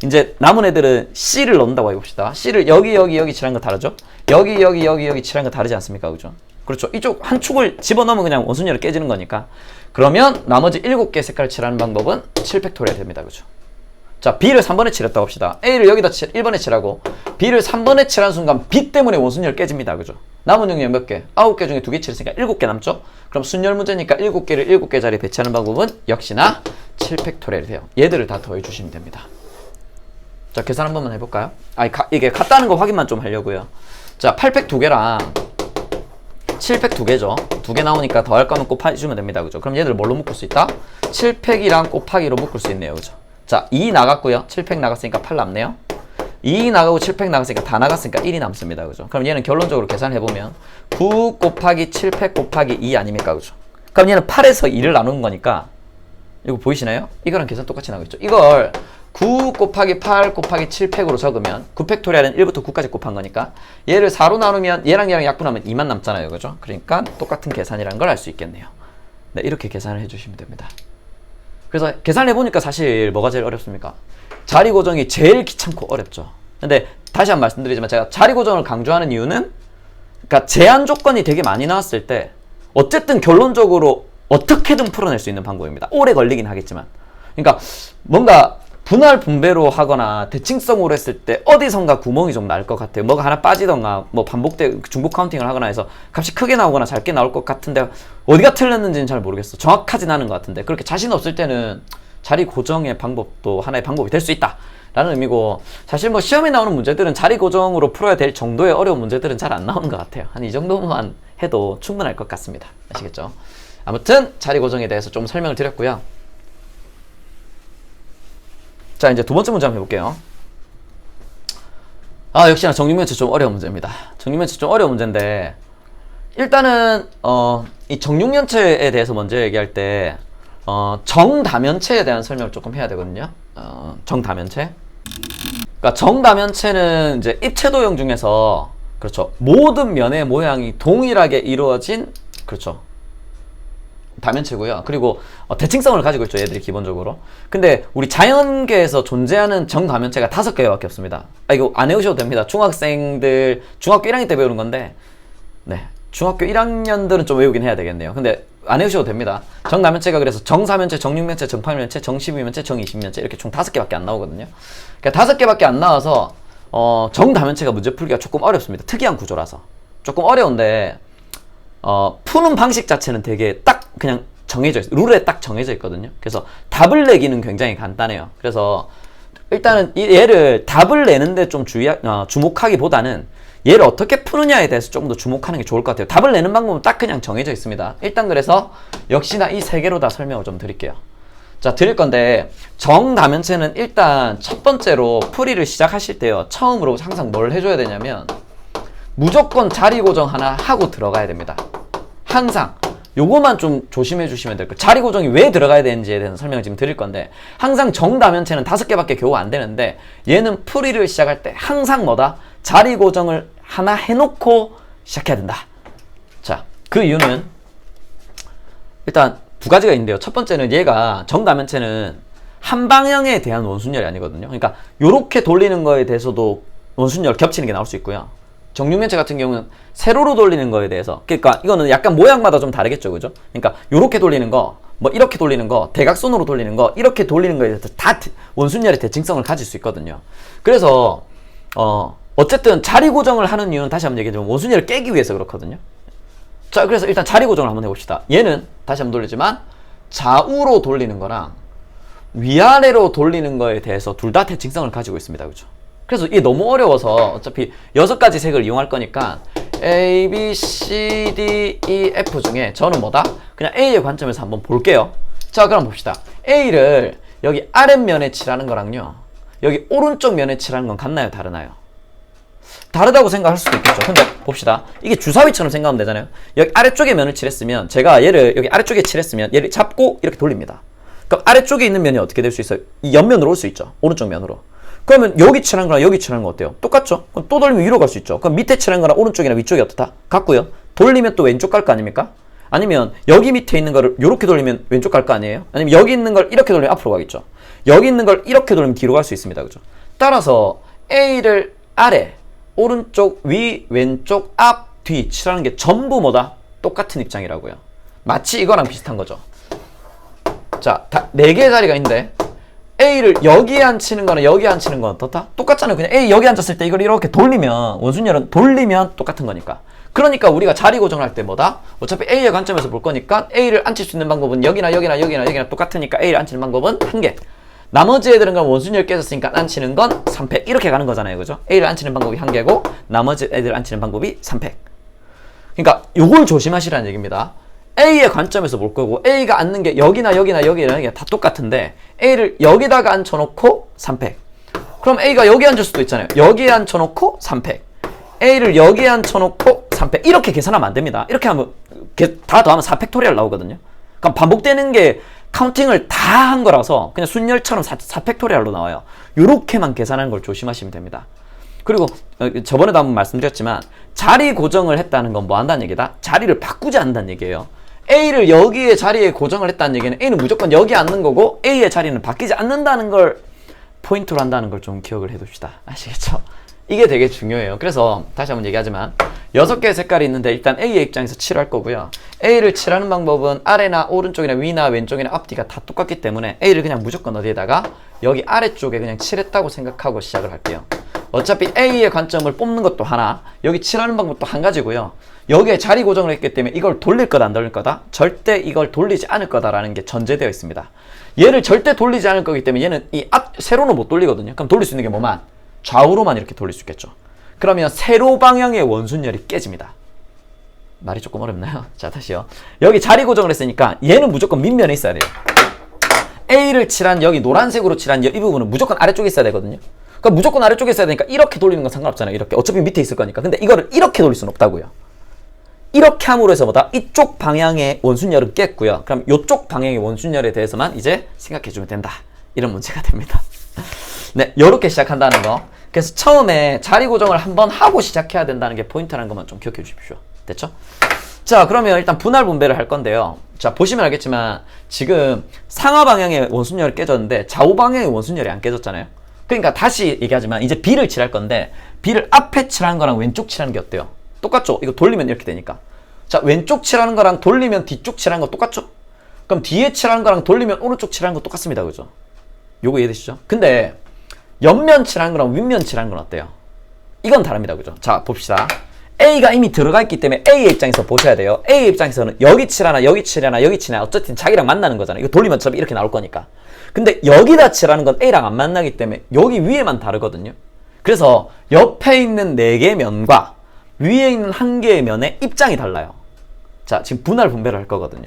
이제 남은 애들은 C를 넣는다고 해봅시다. C를 여기 칠한 거 다르죠? 여기 칠한 거 다르지 않습니까? 그죠? 그렇죠. 이쪽 한 축을 집어넣으면 그냥 원순열이 깨지는 거니까. 그러면 나머지 7개 색깔을 칠하는 방법은 7팩토리얼 됩니다. 그죠? 자, B를 3번에 칠했다고 합시다. A를 여기다 1번에 칠하고 B를 3번에 칠한 순간 B 때문에 원순열 깨집니다. 그죠? 남은 영역 몇 개? 9개 중에 2개 칠했으니까 7개 남죠? 그럼 순열 문제니까 7개를 7개 자리에 배치하는 방법은 역시나 7팩토리얼이 돼요. 얘들을 다 더해주시면 됩니다. 자, 계산 한 번만 해볼까요? 이게 같다는 거 확인만 좀 하려고요. 자, 8팩 2개랑 7팩 2개죠. 2개 나오니까 더할 거면 곱해주면 됩니다. 그죠? 그럼 얘들 뭘로 묶을 수 있다? 7팩이랑 곱하기로 묶을 수 있네요. 그죠? 자, 2 나갔고요. 7팩 나갔으니까 8 남네요. 2 나가고 7팩 나갔으니까 다 나갔으니까 1이 남습니다. 그죠? 그럼 얘는 결론적으로 계산해보면 9 곱하기 7팩 곱하기 2 아닙니까? 그죠? 그럼 얘는 8에서 2를 나누는 거니까 이거 보이시나요? 이거랑 계산 똑같이 나오겠죠? 이걸 9 곱하기 8 곱하기 7팩으로 적으면 9팩토리얼은 1부터 9까지 곱한 거니까 얘를 4로 나누면 얘랑 약분하면 2만 남잖아요. 그죠? 그러니까 똑같은 계산이라는 걸 알 수 있겠네요. 네, 이렇게 계산을 해주시면 됩니다. 그래서 계산해보니까 사실 뭐가 제일 어렵습니까? 자리 고정이 제일 귀찮고 어렵죠. 근데 다시 한번 말씀드리지만 제가 자리 고정을 강조하는 이유는 그러니까 제한 조건이 되게 많이 나왔을 때 어쨌든 결론적으로 어떻게든 풀어낼 수 있는 방법입니다. 오래 걸리긴 하겠지만. 그러니까 뭔가 분할 분배로 하거나 대칭성으로 했을 때 어디선가 구멍이 좀 날 것 같아요. 뭐가 하나 빠지던가 뭐 중복 카운팅을 하거나 해서 값이 크게 나오거나 작게 나올 것 같은데 어디가 틀렸는지는 잘 모르겠어. 정확하진 않은 것 같은데 그렇게 자신 없을 때는 자리 고정의 방법도 하나의 방법이 될 수 있다 라는 의미고, 사실 뭐 시험에 나오는 문제들은 자리 고정으로 풀어야 될 정도의 어려운 문제들은 잘 안 나오는 것 같아요. 한 이 정도만 해도 충분할 것 같습니다. 아시겠죠? 아무튼 자리 고정에 대해서 좀 설명을 드렸고요. 자, 이제 두 번째 문제 한번 해볼게요. 역시나 정육면체 좀 어려운 문제입니다. 정육면체 좀 어려운 문제인데, 일단은 이 정육면체에 대해서 먼저 얘기할 때 정다면체에 대한 설명을 조금 해야 되거든요. 정다면체. 그러니까 정다면체는 이제 입체도형 중에서 그렇죠, 모든 면의 모양이 동일하게 이루어진 그렇죠, 다면체고요. 그리고 대칭성을 가지고 있죠, 얘들이 기본적으로. 근데 우리 자연계에서 존재하는 정다면체가 5개밖에 없습니다. 이거 안 외우셔도 됩니다. 중학생들 중학교 1학년 때 배우는 건데, 네, 중학교 1학년들은 좀 외우긴 해야 되겠네요. 근데 안 외우셔도 됩니다. 정다면체가 그래서 정사면체, 정육면체, 정팔면체, 정십이면체, 정이십면체 이렇게 총 5개밖에 안 나오거든요. 그러니까 5개밖에 안 나와서 정다면체가 문제 풀기가 조금 어렵습니다. 특이한 구조라서 조금 어려운데, 푸는 방식 자체는 되게 딱 그냥 정해져 있어요. 룰에 딱 정해져 있거든요. 그래서 답을 내기는 굉장히 간단해요. 그래서 일단은 얘를 답을 내는데 좀 주목하기보다는 얘를 어떻게 푸느냐에 대해서 조금 더 주목하는 게 좋을 것 같아요. 답을 내는 방법은 딱 그냥 정해져 있습니다. 일단 그래서 역시나 이 3개로 다 설명을 좀 드릴게요. 자, 드릴 건데, 정다면체는 일단 첫 번째로 풀이를 시작하실 때요, 처음으로 항상 뭘 해줘야 되냐면 무조건 자리 고정 하나 하고 들어가야 됩니다. 항상 요거만 좀 조심해 주시면 될 거예요. 자리 고정이 왜 들어가야 되는지에 대해서 설명을 지금 드릴 건데, 항상 정다면체는 5개밖에 겨우 안 되는데 얘는 풀이를 시작할 때 항상 뭐다? 자리 고정을 하나 해놓고 시작해야 된다. 자, 그 이유는 일단 2가지가 있는데요. 첫 번째는 얘가 정다면체는 한 방향에 대한 원순열이 아니거든요. 그러니까 요렇게 돌리는 거에 대해서도 원순열 겹치는 게 나올 수 있고요. 정육면체 같은 경우는 세로로 돌리는 거에 대해서, 그러니까 이거는 약간 모양마다 좀 다르겠죠, 그죠? 그러니까 요렇게 돌리는 거, 뭐 이렇게 돌리는 거, 대각선으로 돌리는 거, 이렇게 돌리는 거에 대해서 다 원순열의 대칭성을 가질 수 있거든요. 그래서 어쨌든 자리 고정을 하는 이유는 다시 한번 얘기하자면 원순열을 깨기 위해서 그렇거든요. 자, 그래서 일단 자리 고정을 한번 해봅시다. 얘는 다시 한번 돌리지만 좌우로 돌리는 거랑 위아래로 돌리는 거에 대해서 둘 다 대칭성을 가지고 있습니다. 그죠? 그래서 이게 너무 어려워서 어차피 6가지 색을 이용할 거니까 A, B, C, D, E, F 중에 저는 뭐다? 그냥 A의 관점에서 한번 볼게요. 자, 그럼 봅시다. A를 여기 아랫면에 칠하는 거랑요, 여기 오른쪽 면에 칠하는 건 같나요? 다르나요? 다르다고 생각할 수도 있겠죠. 근데 봅시다. 이게 주사위처럼 생각하면 되잖아요. 여기 아래쪽에 면을 칠했으면 제가 얘를 여기 아래쪽에 칠했으면 얘를 잡고 이렇게 돌립니다. 그럼 아래쪽에 있는 면이 어떻게 될 수 있어요? 이 옆면으로 올 수 있죠. 오른쪽 면으로. 그러면 여기 칠한 거랑 여기 칠한 거 어때요? 똑같죠? 그럼 또 돌리면 위로 갈 수 있죠. 그럼 밑에 칠한 거랑 오른쪽이나 위쪽이 어떻다? 같고요. 돌리면 또 왼쪽 갈 거 아닙니까? 아니면 여기 밑에 있는 거를 이렇게 돌리면 왼쪽 갈 거 아니에요? 아니면 여기 있는 걸 이렇게 돌리면 앞으로 가겠죠. 여기 있는 걸 이렇게 돌리면 뒤로 갈 수 있습니다. 그죠? 따라서 A를 아래, 오른쪽, 위, 왼쪽, 앞, 뒤 칠하는 게 전부 뭐다? 똑같은 입장이라고요. 마치 이거랑 비슷한 거죠. 자, 4개의 자리가 있는데 A를 여기에 앉히는 거나 여기에 앉히는 건 어떻다? 똑같잖아요. 그냥 A 여기 앉았을 때 이걸 이렇게 돌리면, 원순열은 돌리면 똑같은 거니까. 그러니까 우리가 자리 고정할 때 뭐다? 어차피 A의 관점에서 볼 거니까 A를 앉힐 수 있는 방법은 여기나 여기나 여기나 여기나 똑같으니까 A를 앉히는 방법은 1개. 나머지 애들은 그럼 원순열 깨졌으니까 앉히는 건 3팩. 이렇게 가는 거잖아요. 그죠? A를 앉히는 방법이 1개고 나머지 애들 앉히는 방법이 3팩. 그러니까 요걸 조심하시라는 얘기입니다. A의 관점에서 볼 거고 A가 앉는 게 여기나 여기나 여기나 여기나 다 똑같은데 A를 여기다가 앉혀놓고 3팩. 그럼 A가 여기 앉을 수도 있잖아요. 여기에 앉혀놓고 3팩. A를 여기에 앉혀놓고 3팩. 이렇게 계산하면 안 됩니다. 이렇게 하면 다 더하면 4팩토리얼 나오거든요. 그럼 반복되는 게 카운팅을 다 한 거라서 그냥 순열처럼 4팩토리얼로 나와요. 요렇게만 계산하는 걸 조심하시면 됩니다. 그리고 저번에도 한번 말씀드렸지만 자리 고정을 했다는 건 뭐 한다는 얘기다? 자리를 바꾸지 않는다는 얘기예요. A를 여기에 자리에 고정을 했다는 얘기는 A는 무조건 여기 앉는 거고 A의 자리는 바뀌지 않는다는 걸 포인트로 한다는 걸 좀 기억을 해둡시다. 아시겠죠? 이게 되게 중요해요. 그래서 다시 한번 얘기하지만 6개의 색깔이 있는데 일단 A의 입장에서 칠할 거고요. A를 칠하는 방법은 아래나 오른쪽이나 위나 왼쪽이나 앞뒤가 다 똑같기 때문에 A를 그냥 무조건 어디에다가 여기 아래쪽에 그냥 칠했다고 생각하고 시작을 할게요. 어차피 A의 관점을 뽑는 것도 하나, 여기 칠하는 방법도 한 가지고요. 여기에 자리 고정을 했기 때문에 이걸 돌릴 거다 안 돌릴 거다? 절대 이걸 돌리지 않을 거다라는 게 전제되어 있습니다. 얘를 절대 돌리지 않을 거기 때문에 얘는 이 세로는 못 돌리거든요. 그럼 돌릴 수 있는 게 뭐만? 좌우로만 이렇게 돌릴 수 있겠죠. 그러면 세로 방향의 원순열이 깨집니다. 말이 조금 어렵나요? 자, 다시요. 여기 자리 고정을 했으니까 얘는 무조건 밑면에 있어야 돼요. A를 칠한 여기 노란색으로 칠한 이 부분은 무조건 아래쪽에 있어야 되거든요. 그러니까 무조건 아래쪽에 있어야 되니까 이렇게 돌리는 건 상관없잖아요. 이렇게. 어차피 밑에 있을 거니까. 근데 이거를 이렇게 돌릴 수는 없다고요. 이렇게 함으로 해서 뭐다? 이쪽 방향의 원순열은 깼고요. 그럼 이쪽 방향의 원순열에 대해서만 이제 생각해주면 된다. 이런 문제가 됩니다. 네, 요렇게 시작한다는 거. 그래서 처음에 자리 고정을 한번 하고 시작해야 된다는 게 포인트라는 것만 좀 기억해 주십시오. 됐죠? 자, 그러면 일단 분할 분배를 할 건데요. 자, 보시면 알겠지만 지금 상하 방향의 원순열이 깨졌는데 좌우 방향의 원순열이 안 깨졌잖아요. 그러니까 다시 얘기하지만 이제 B를 칠할 건데 B를 앞에 칠하는 거랑 왼쪽 칠하는 게 어때요? 똑같죠? 이거 돌리면 이렇게 되니까. 자, 왼쪽 칠하는 거랑 돌리면 뒤쪽 칠하는 거 똑같죠? 그럼 뒤에 칠하는 거랑 돌리면 오른쪽 칠하는 거 똑같습니다. 그죠? 요거 이해되시죠? 근데 옆면 칠하는 거랑 윗면 칠하는 건 어때요? 이건 다릅니다. 그죠? 자, 봅시다. A가 이미 들어가 있기 때문에 A의 입장에서 보셔야 돼요. A의 입장에서는 여기 칠하나 여기 칠하나 여기 칠하나 어쨌든 자기랑 만나는 거잖아요. 이거 돌리면 어차피 이렇게 나올 거니까. 근데 여기다 칠하는 건 A랑 안 만나기 때문에 여기 위에만 다르거든요. 그래서 옆에 있는 4개의 면과 위에 있는 1개의 면의 입장이 달라요. 자, 지금 분할 분배를 할 거거든요.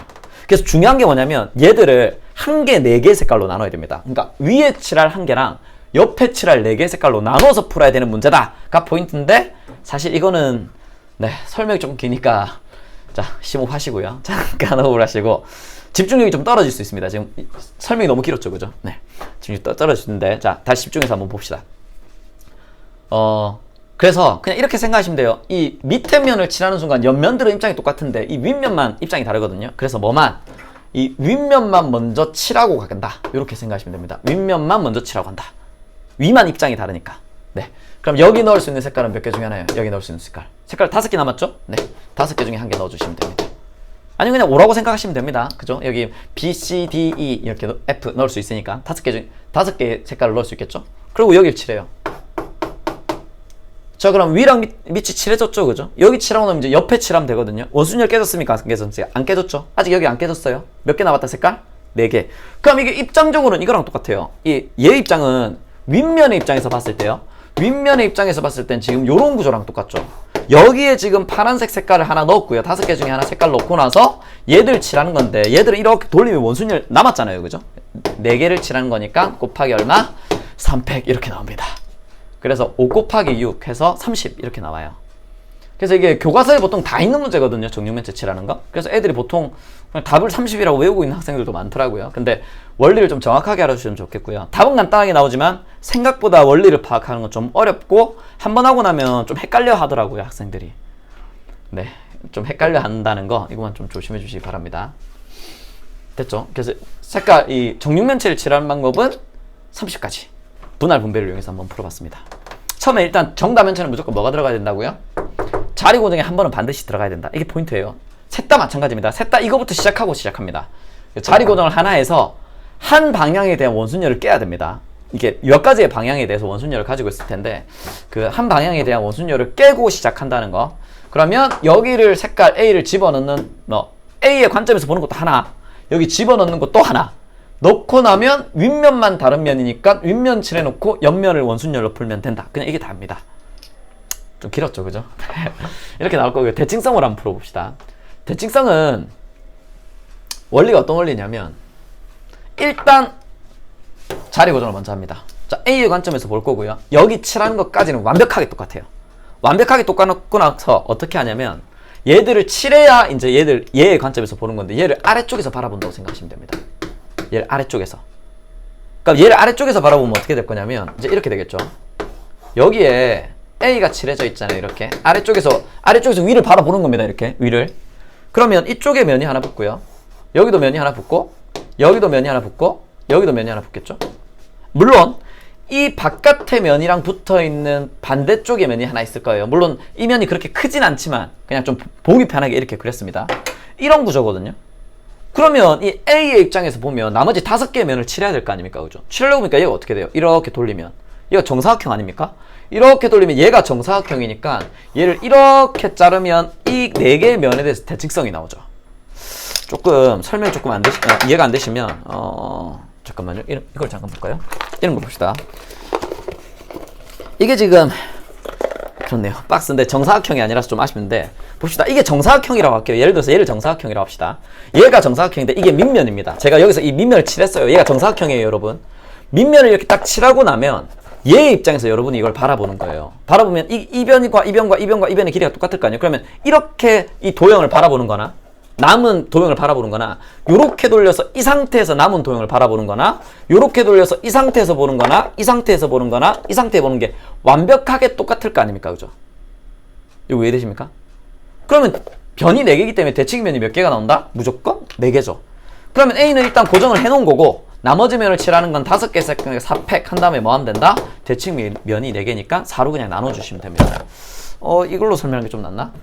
그래서 중요한 게 뭐냐면 얘들을 1개, 4개 색깔로 나눠야 됩니다. 그러니까 위에 칠할 1개랑 옆에 칠할 4개 색깔로 나눠서 풀어야 되는 문제다가 포인트인데 사실 이거는 네, 설명이 좀 기니까 자, 심호흡하시고요. 잠깐 호흡을 하시고 집중력이 좀 떨어질 수 있습니다. 지금 설명이 너무 길었죠. 그죠? 네. 집중력이 떨어지는데 자, 다시 집중해서 한번 봅시다. 그래서 그냥 이렇게 생각하시면 돼요. 이 밑에 면을 칠하는 순간 옆면들은 입장이 똑같은데 이 윗면만 입장이 다르거든요. 그래서 뭐만? 이 윗면만 먼저 칠하고 간다. 이렇게 생각하시면 됩니다. 윗면만 먼저 칠하고 간다. 위만 입장이 다르니까. 네. 그럼 여기 넣을 수 있는 색깔은 몇 개 중에 하나예요? 여기 넣을 수 있는 색깔. 색깔 5개 남았죠? 네. 5개 중에 1개 넣어주시면 됩니다. 아니면 그냥 5라고 생각하시면 됩니다. 그죠? 여기 B, C, D, E 이렇게 F 넣을 수 있으니까 5개 색깔을 넣을 수 있겠죠? 그리고 여기를 칠해요. 자, 그럼 위랑 밑이 칠해졌죠? 그죠? 여기 칠하고 나면 이제 옆에 칠하면 되거든요. 원순열 깨졌습니까? 안 깨졌어요? 안 깨졌죠? 아직 여기 안 깨졌어요. 몇 개 남았다, 색깔? 4개. 그럼 이게 입장적으로는 이거랑 똑같아요. 얘 입장은 윗면의 입장에서 봤을 때요. 윗면의 입장에서 봤을 땐 지금 요런 구조랑 똑같죠. 여기에 지금 파란색 색깔을 하나 넣었고요. 5개 중에 하나 색깔 넣고 나서 얘들 칠하는 건데, 얘들을 이렇게 돌리면 원순열 남았잖아요. 그죠? 4개를 칠하는 거니까 곱하기 얼마? 3팩 이렇게 나옵니다. 그래서 5 곱하기 6 해서 30 이렇게 나와요. 그래서 이게 교과서에 보통 다 있는 문제거든요. 정육면체 칠하는 거. 그래서 애들이 보통 그냥 답을 30이라고 외우고 있는 학생들도 많더라고요. 근데 원리를 좀 정확하게 알아주시면 좋겠고요. 답은 간단하게 나오지만 생각보다 원리를 파악하는 건 좀 어렵고 한 번 하고 나면 좀 헷갈려 하더라고요. 학생들이. 네, 좀 헷갈려 한다는 거 이거만 좀 조심해 주시기 바랍니다. 됐죠? 그래서 색깔 이 정육면체를 칠하는 방법은 30가지 분할 분배를 이용해서 한번 풀어봤습니다. 처음에 일단 정다면체는 무조건 뭐가 들어가야 된다고요? 자리 고정에 한 번은 반드시 들어가야 된다. 이게 포인트예요. 셋 다 마찬가지입니다. 셋 다 이거부터 시작합니다. 자리 고정을 하나 해서 한 방향에 대한 원순열을 깨야 됩니다. 이게 몇 가지의 방향에 대해서 원순열을 가지고 있을 텐데 그 한 방향에 대한 원순열을 깨고 시작한다는 거. 그러면 여기를 색깔 A를 집어넣는 A의 관점에서 보는 것도 하나, 여기 집어넣는 것도 하나 넣고 나면 윗면만 다른 면이니까 윗면 칠해놓고 옆면을 원순열로 풀면 된다. 그냥 이게 답니다. 좀 길었죠, 그죠? 이렇게 나올 거고요. 대칭성으로 한번 풀어봅시다. 대칭성은 원리가 어떤 원리냐면 일단 자리 고정을 먼저 합니다. 자, A의 관점에서 볼 거고요. 여기 칠하는 것까지는 완벽하게 똑같아요. 완벽하게 똑같고 나서 어떻게 하냐면 얘들을 칠해야 이제 얘의 관점에서 보는 건데 얘를 아래쪽에서 바라본다고 생각하시면 됩니다. 얘를 아래쪽에서. 그러니까 얘를 아래쪽에서 바라보면 어떻게 될 거냐면 이제 이렇게 되겠죠. 여기에 A가 칠해져 있잖아요. 이렇게 아래쪽에서 위를 바라보는 겁니다. 이렇게 위를. 그러면 이쪽에 면이 하나 붙고요. 여기도 면이 하나 붙고 여기도 면이 하나 붙고 여기도 면이 하나 붙겠죠. 물론 이 바깥의 면이랑 붙어있는 반대쪽에 면이 하나 있을 거예요. 물론 이 면이 그렇게 크진 않지만 그냥 좀 보기 편하게 이렇게 그렸습니다. 이런 구조거든요. 그러면 이 A의 입장에서 보면 나머지 5개의 면을 칠해야 될 거 아닙니까? 그죠? 칠하려고 보니까 얘가 어떻게 돼요? 이렇게 돌리면 얘가 정사각형 아닙니까? 이렇게 돌리면 얘가 정사각형이니까 얘를 이렇게 자르면 이 4개의 면에 대해서 대칭성이 나오죠. 조금 설명이 조금 이해가 안 되시면 잠깐만요. 이걸 잠깐 볼까요? 이런 거 봅시다. 이게 지금 그렇네요. 박스인데 정사각형이 아니라서 좀 아쉽는데 봅시다. 이게 정사각형이라고 할게요. 예를 들어서 얘를 정사각형이라고 합시다. 얘가 정사각형인데 이게 밑면입니다. 제가 여기서 이 밑면을 칠했어요. 얘가 정사각형이에요, 여러분. 밑면을 이렇게 딱 칠하고 나면 얘의 입장에서 여러분이 이걸 바라보는 거예요. 바라보면 이 변과 이 변의 길이가 똑같을 거 아니에요. 그러면 이렇게 이 도형을 바라보는 거나 남은 도형을 바라보는 거나 요렇게 돌려서 이 상태에서 남은 도형을 바라보는 거나 요렇게 돌려서 이 상태에서 보는 거나 이 상태에서 보는 거나 이 상태에 보는 게 완벽하게 똑같을 거 아닙니까? 그죠? 이거 왜 되십니까? 그러면 변이 4개이기 때문에 대칭면이 몇 개가 나온다? 무조건 4개죠. 그러면 A는 일단 고정을 해놓은 거고 나머지 면을 칠하는 건 5개 색깔 4팩 한 다음에 뭐 하면 된다? 대칭면이 4개니까 4로 그냥 나눠주시면 됩니다. 이걸로 설명하는 게 좀 낫나?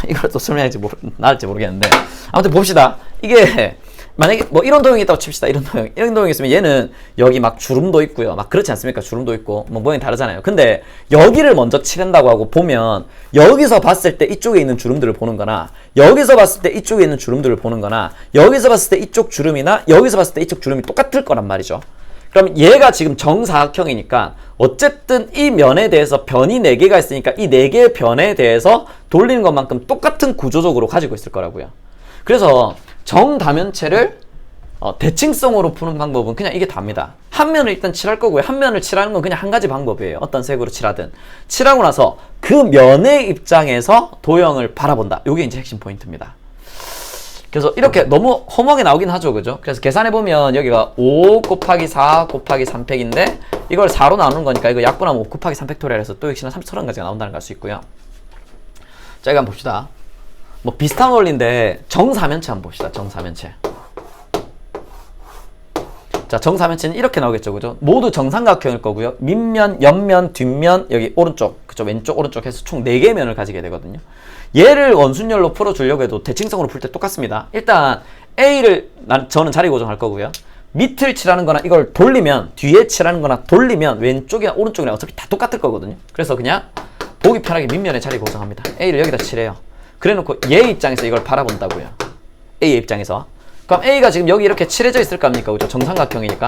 이걸 또 설명할지 나을지 모르겠는데 아무튼 봅시다. 이게 만약에 뭐 이런 도형이 있다고 칩시다. 이런 도형이 있으면 얘는 여기 막 주름도 있고요. 막 그렇지 않습니까? 주름도 있고 뭐 모양이 다르잖아요. 근데 여기를 먼저 칠한다고 하고 보면 여기서 봤을 때 이쪽에 있는 주름들을 보는 거나 여기서 봤을 때 이쪽에 있는 주름들을 보는 거나 여기서 봤을 때 이쪽 주름이나 여기서 봤을 때 이쪽 주름이 똑같을 거란 말이죠. 그럼 얘가 지금 정사각형이니까 어쨌든 이 면에 대해서 변이 4개가 있으니까 이 4개의 변에 대해서 돌리는 것만큼 똑같은 구조적으로 가지고 있을 거라고요. 그래서 정다면체를 대칭성으로 푸는 방법은 그냥 이게 답니다. 한 면을 일단 칠할 거고요. 한 면을 칠하는 건 그냥 한 가지 방법이에요. 어떤 색으로 칠하든. 칠하고 나서 그 면의 입장에서 도형을 바라본다. 이게 이제 핵심 포인트입니다. 그래서 이렇게 너무 허무하게 나오긴 하죠. 그죠? 그래서 계산해보면 여기가 5 곱하기 4 곱하기 3팩인데 이걸 4로 나누는 거니까 이거 약분하면 5 곱하기 3팩토리얼 해서 또 역시나 30가지가 나온다는 걸 알 수 있고요. 자, 이거 한번 봅시다. 뭐 비슷한 원리인데 정사면체 한번 봅시다. 정사면체. 자, 정사면체는 이렇게 나오겠죠, 그죠? 모두 정삼각형일 거고요. 밑면, 옆면, 뒷면, 여기 오른쪽, 그죠? 왼쪽, 오른쪽 해서 총 4개의 면을 가지게 되거든요. 얘를 원순열로 풀어주려고 해도 대칭성으로 풀 때 똑같습니다. 일단 A를 저는 자리 고정할 거고요. 밑을 칠하는 거나 이걸 돌리면, 뒤에 칠하는 거나 돌리면 왼쪽이나 오른쪽이나 어차피 다 똑같을 거거든요. 그래서 그냥 보기 편하게 밑면에 자리 고정합니다. A를 여기다 칠해요. 그래 놓고 얘 입장에서 이걸 바라본다고요. A의 입장에서. 그럼 A가 지금 여기 이렇게 칠해져 있을 거 아닙니까? 그죠? 정삼각형이니까.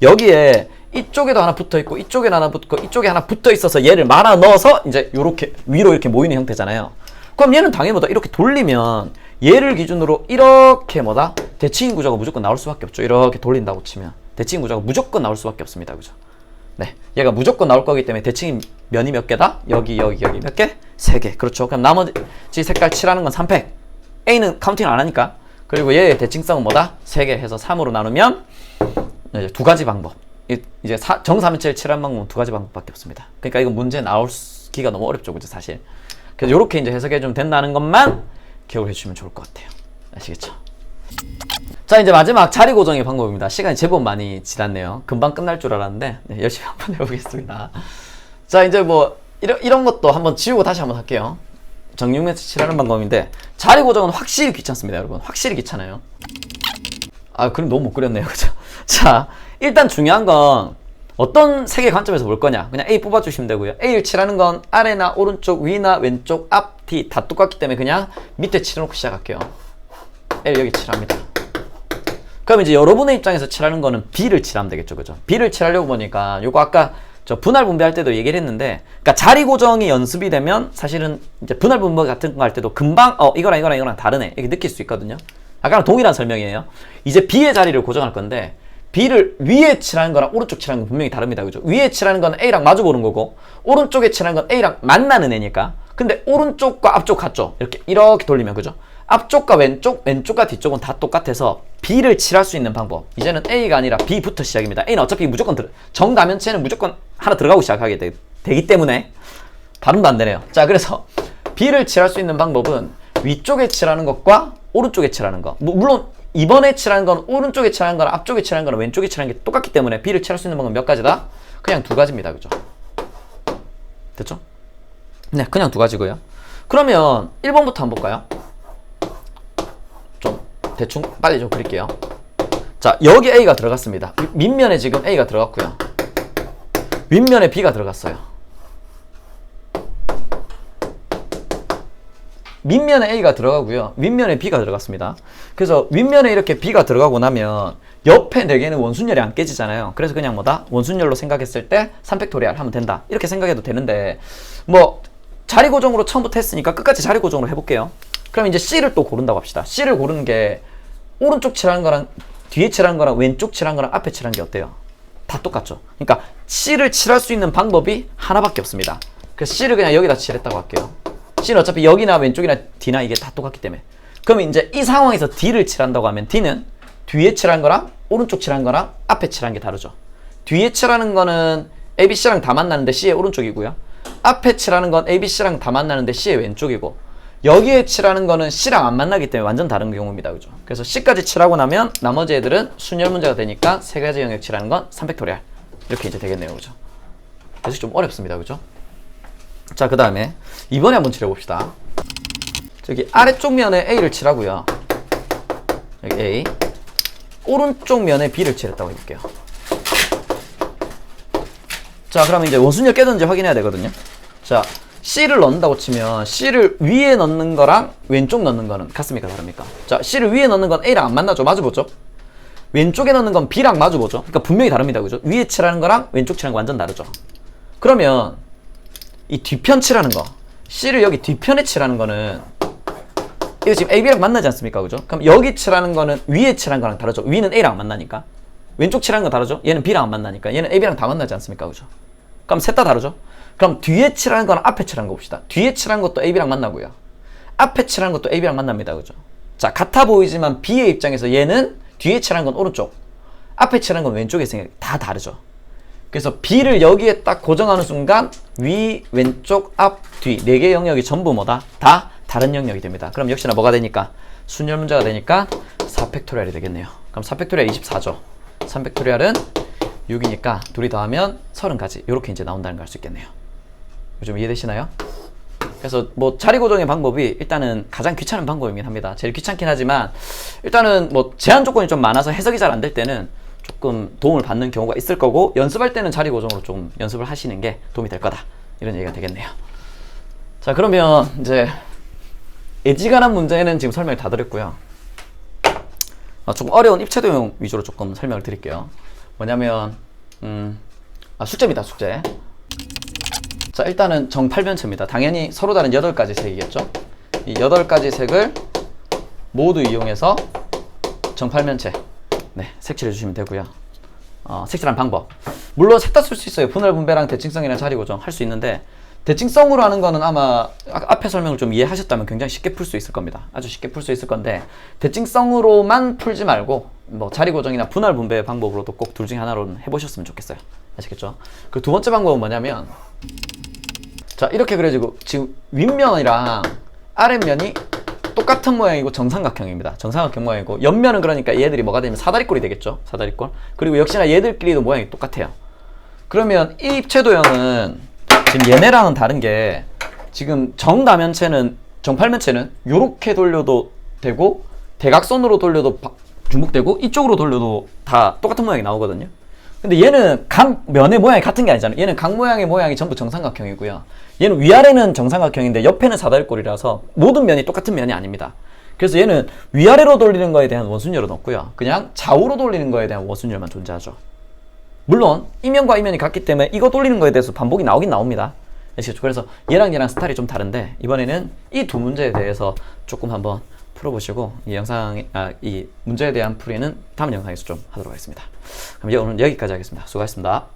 여기에 이쪽에도 하나 붙어 있고, 이쪽에 하나 붙고, 이쪽에 하나 붙어 있어서 얘를 말아 넣어서 이제 요렇게 위로 이렇게 모이는 형태잖아요. 그럼 얘는 당연히 뭐다? 이렇게 돌리면 얘를 기준으로 이렇게 뭐다? 대칭 구조가 무조건 나올 수밖에 없죠. 이렇게 돌린다고 치면. 대칭 구조가 무조건 나올 수밖에 없습니다. 그죠? 네. 얘가 무조건 나올 거기 때문에 대칭 면이 몇 개다? 여기 몇 개? 3개. 그렇죠. 그럼 나머지 색깔 칠하는 건 3팩. A는 카운팅 안 하니까. 그리고 얘의 대칭성은 뭐다? 3개 해서 3으로 나누면 이제 2가지 방법. 이제 정사면체를 칠하는 방법은 2가지 방법밖에 없습니다. 그러니까 이거 문제 나오기가 너무 어렵죠. 그죠? 사실. 그래서 이렇게 이제 해석해주면 된다는 것만 기억을 해주시면 좋을 것 같아요. 아시겠죠? 자, 이제 마지막 자리 고정의 방법입니다. 시간이 제법 많이 지났네요. 금방 끝날 줄 알았는데 네, 열심히 한번 해보겠습니다. 자, 이제 뭐 이런 것도 한번 지우고 다시 한번 할게요. 정육면체 칠하는 방법인데 자리 고정은 확실히 귀찮습니다, 여러분. 확실히 귀찮아요. 아, 그럼 너무 못 그렸네요, 그죠? 자, 일단 중요한 건 어떤 색의 관점에서 볼 거냐. 그냥 A 뽑아주시면 되고요. A를 칠하는 건 아래나 오른쪽, 위나 왼쪽, 앞, 뒤 다 똑같기 때문에 그냥 밑에 칠해놓고 시작할게요. A를 여기 칠합니다. 그럼 이제 여러분의 입장에서 칠하는 거는 B를 칠하면 되겠죠, 그죠? B를 칠하려고 보니까 요거 아까 저 분할 분배할 때도 얘기를 했는데, 그러니까 자리 고정이 연습이 되면 사실은 이제 분할 분배 같은 거 할 때도 금방 이거랑 다르네 이렇게 느낄 수 있거든요. 아까랑 동일한 설명이에요. 이제 B의 자리를 고정할 건데 B를 위에 칠하는 거랑 오른쪽 칠하는 건 분명히 다릅니다, 그죠? 위에 칠하는 건 A랑 마주 보는 거고 오른쪽에 칠하는 건 A랑 만나는 애니까. 근데 오른쪽과 앞쪽 같죠? 이렇게 돌리면, 그죠? 앞쪽과 왼쪽과 뒤쪽은 다 똑같아서 B를 칠할 수 있는 방법. 이제는 A가 아니라 B부터 시작입니다. A는 어차피 무조건 정다면체는 무조건 하나 들어가고 시작하게 되기 때문에 발음도 안 되네요. 자, 그래서 B를 칠할 수 있는 방법은 위쪽에 칠하는 것과 오른쪽에 칠하는 거. 물론 이번에 칠하는 건 오른쪽에 칠하는 거랑 앞쪽에 칠하는 거랑 왼쪽에 칠하는 게 똑같기 때문에 B를 칠할 수 있는 방법은 몇 가지다? 그냥 2가지입니다. 그죠? 됐죠? 네, 그냥 2가지고요. 그러면 1번부터 한번 볼까요? 좀 대충 빨리 좀 그릴게요. 자, 여기 A가 들어갔습니다. 밑면에 지금 A가 들어갔고요. 윗면에 B가 들어갔어요. 밑면에 A가 들어가고요. 윗면에 B가 들어갔습니다. 그래서 윗면에 이렇게 B가 들어가고 나면 옆에 4개는 원순열이 안 깨지잖아요. 그래서 그냥 뭐다? 원순열로 생각했을 때 3팩토리얼 하면 된다. 이렇게 생각해도 되는데 뭐 자리 고정으로 처음부터 했으니까 끝까지 자리 고정으로 해볼게요. 그럼 이제 C를 또 고른다고 합시다. C를 고르는 게 오른쪽 칠하는 거랑 뒤에 칠하는 거랑 왼쪽 칠하는 거랑 앞에 칠하는 게 어때요? 다 똑같죠. 그러니까 C를 칠할 수 있는 방법이 하나밖에 없습니다. 그래서 C를 그냥 여기다 칠했다고 할게요. C는 어차피 여기나 왼쪽이나 D나 이게 다 똑같기 때문에. 그러면 이제 이 상황에서 D를 칠한다고 하면 D는 뒤에 칠한 거랑 오른쪽 칠한 거랑 앞에 칠한 게 다르죠. 뒤에 칠하는 거는 A, B, C랑 다 만나는데 C의 오른쪽이고요. 앞에 칠하는 건 A, B, C랑 다 만나는데 C의 왼쪽이고, 여기에 칠하는 거는 C랑 안 만나기 때문에 완전 다른 경우입니다. 그죠? 그래서 C까지 칠하고 나면 나머지 애들은 순열 문제가 되니까 3가지 영역 칠하는 건 3팩토리얼. 이렇게 이제 되겠네요. 그죠? 그래서 좀 어렵습니다. 그죠? 자, 그 다음에 이번에 한번 칠해봅시다. 저기 아래쪽 면에 A를 칠하고요. 여기 A. 오른쪽 면에 B를 칠했다고 해볼게요. 자, 그러면 이제 원순열 깨졌는지 확인해야 되거든요. 자, C를 넣는다고 치면 C를 위에 넣는 거랑 왼쪽 넣는 거는 같습니까? 다릅니까? 자, C를 위에 넣는 건 A랑 안 만나죠? 마주보죠? 왼쪽에 넣는 건 B랑 마주보죠? 그러니까 분명히 다릅니다. 그죠? 위에 칠하는 거랑 왼쪽 칠하는 거 완전 다르죠? 그러면 이 뒤편 칠하는 거, C를 여기 뒤편에 칠하는 거는 이거 지금 A, B랑 만나지 않습니까? 그죠? 그럼 여기 칠하는 거는 위에 칠하는 거랑 다르죠? 위는 A랑 안 만나니까. 왼쪽 칠하는 거 다르죠? 얘는 B랑 안 만나니까. 얘는 A, B랑 다 만나지 않습니까? 그죠? 그럼 셋 다 다르죠? 그럼 뒤에 칠하는 거랑 앞에 칠하는 거 봅시다. 뒤에 칠하는 것도 A, B랑 만나고요. 앞에 칠하는 것도 A, B랑 만납니다. 그죠? 자, 같아 보이지만 B의 입장에서 얘는 뒤에 칠하는 건 오른쪽, 앞에 칠하는 건 왼쪽에 생각 다 다르죠. 그래서 B를 여기에 딱 고정하는 순간 위, 왼쪽, 앞, 뒤 4개 영역이 전부 뭐다? 다 다른 영역이 됩니다. 그럼 역시나 뭐가 되니까? 순열 문제가 되니까 4팩토리얼이 되겠네요. 그럼 4팩토리얼 24죠. 3팩토리얼은 6이니까 둘이 더하면 30까지 이렇게 이제 나온다는 걸 알 수 있겠네요. 좀 이해되시나요? 그래서 뭐 자리 고정의 방법이 일단은 가장 귀찮은 방법이긴 합니다. 제일 귀찮긴 하지만 일단은 뭐 제한 조건이 좀 많아서 해석이 잘 안 될 때는 조금 도움을 받는 경우가 있을 거고, 연습할 때는 자리 고정으로 좀 연습을 하시는 게 도움이 될 거다, 이런 얘기가 되겠네요. 자, 그러면 이제 애지간한 문제는 지금 설명을 다 드렸고요. 조금 어려운 입체도형 위주로 조금 설명을 드릴게요. 뭐냐면 숙제입니다. 숙제. 자, 일단은 정팔면체입니다. 당연히 서로 다른 8가지 색이겠죠. 이 8가지 색을 모두 이용해서 정팔면체, 네, 색칠해 주시면 되고요. 색칠한 방법, 물론 셋 다 쓸 수 있어요. 분할 분배랑 대칭성이랑 자리 고정 할 수 있는데, 대칭성으로 하는 거는 아마 앞에 설명을 좀 이해하셨다면 굉장히 쉽게 풀 수 있을 겁니다. 아주 쉽게 풀 수 있을 건데, 대칭성으로만 풀지 말고 뭐 자리 고정이나 분할 분배 방법으로도 꼭 둘 중에 하나로는 해보셨으면 좋겠어요. 아시겠죠? 그 두 번째 방법은 뭐냐면, 자, 이렇게 그려지고 지금 윗면이랑 아랫면이 똑같은 모양이고 정삼각형입니다. 정삼각형 모양이고, 옆면은 그러니까 얘들이 뭐가 되면 사다리꼴이 되겠죠. 사다리꼴. 그리고 역시나 얘들끼리도 모양이 똑같아요. 그러면 이 입체도형은 지금 얘네랑은 다른 게, 지금 정다면체는, 정팔면체는 요렇게 돌려도 되고 대각선으로 돌려도 중복되고 이쪽으로 돌려도 다 똑같은 모양이 나오거든요. 근데 얘는 각 면의 모양이 같은 게 아니잖아요. 얘는 각 모양의 모양이 전부 정삼각형이고요. 얘는 위아래는 정삼각형인데 옆에는 사다리꼴이라서 모든 면이 똑같은 면이 아닙니다. 그래서 얘는 위아래로 돌리는 거에 대한 원순열은 없고요. 그냥 좌우로 돌리는 거에 대한 원순열만 존재하죠. 물론 이면과 이면이 같기 때문에 이거 돌리는 거에 대해서 반복이 나오긴 나옵니다. 그래서 얘랑 얘랑 스타일이 좀 다른데, 이번에는 이 두 문제에 대해서 조금 한번 풀어보시고, 이 문제에 대한 풀이는 다음 영상에서 좀 하도록 하겠습니다. 그럼 오늘 여기까지 하겠습니다. 수고하셨습니다.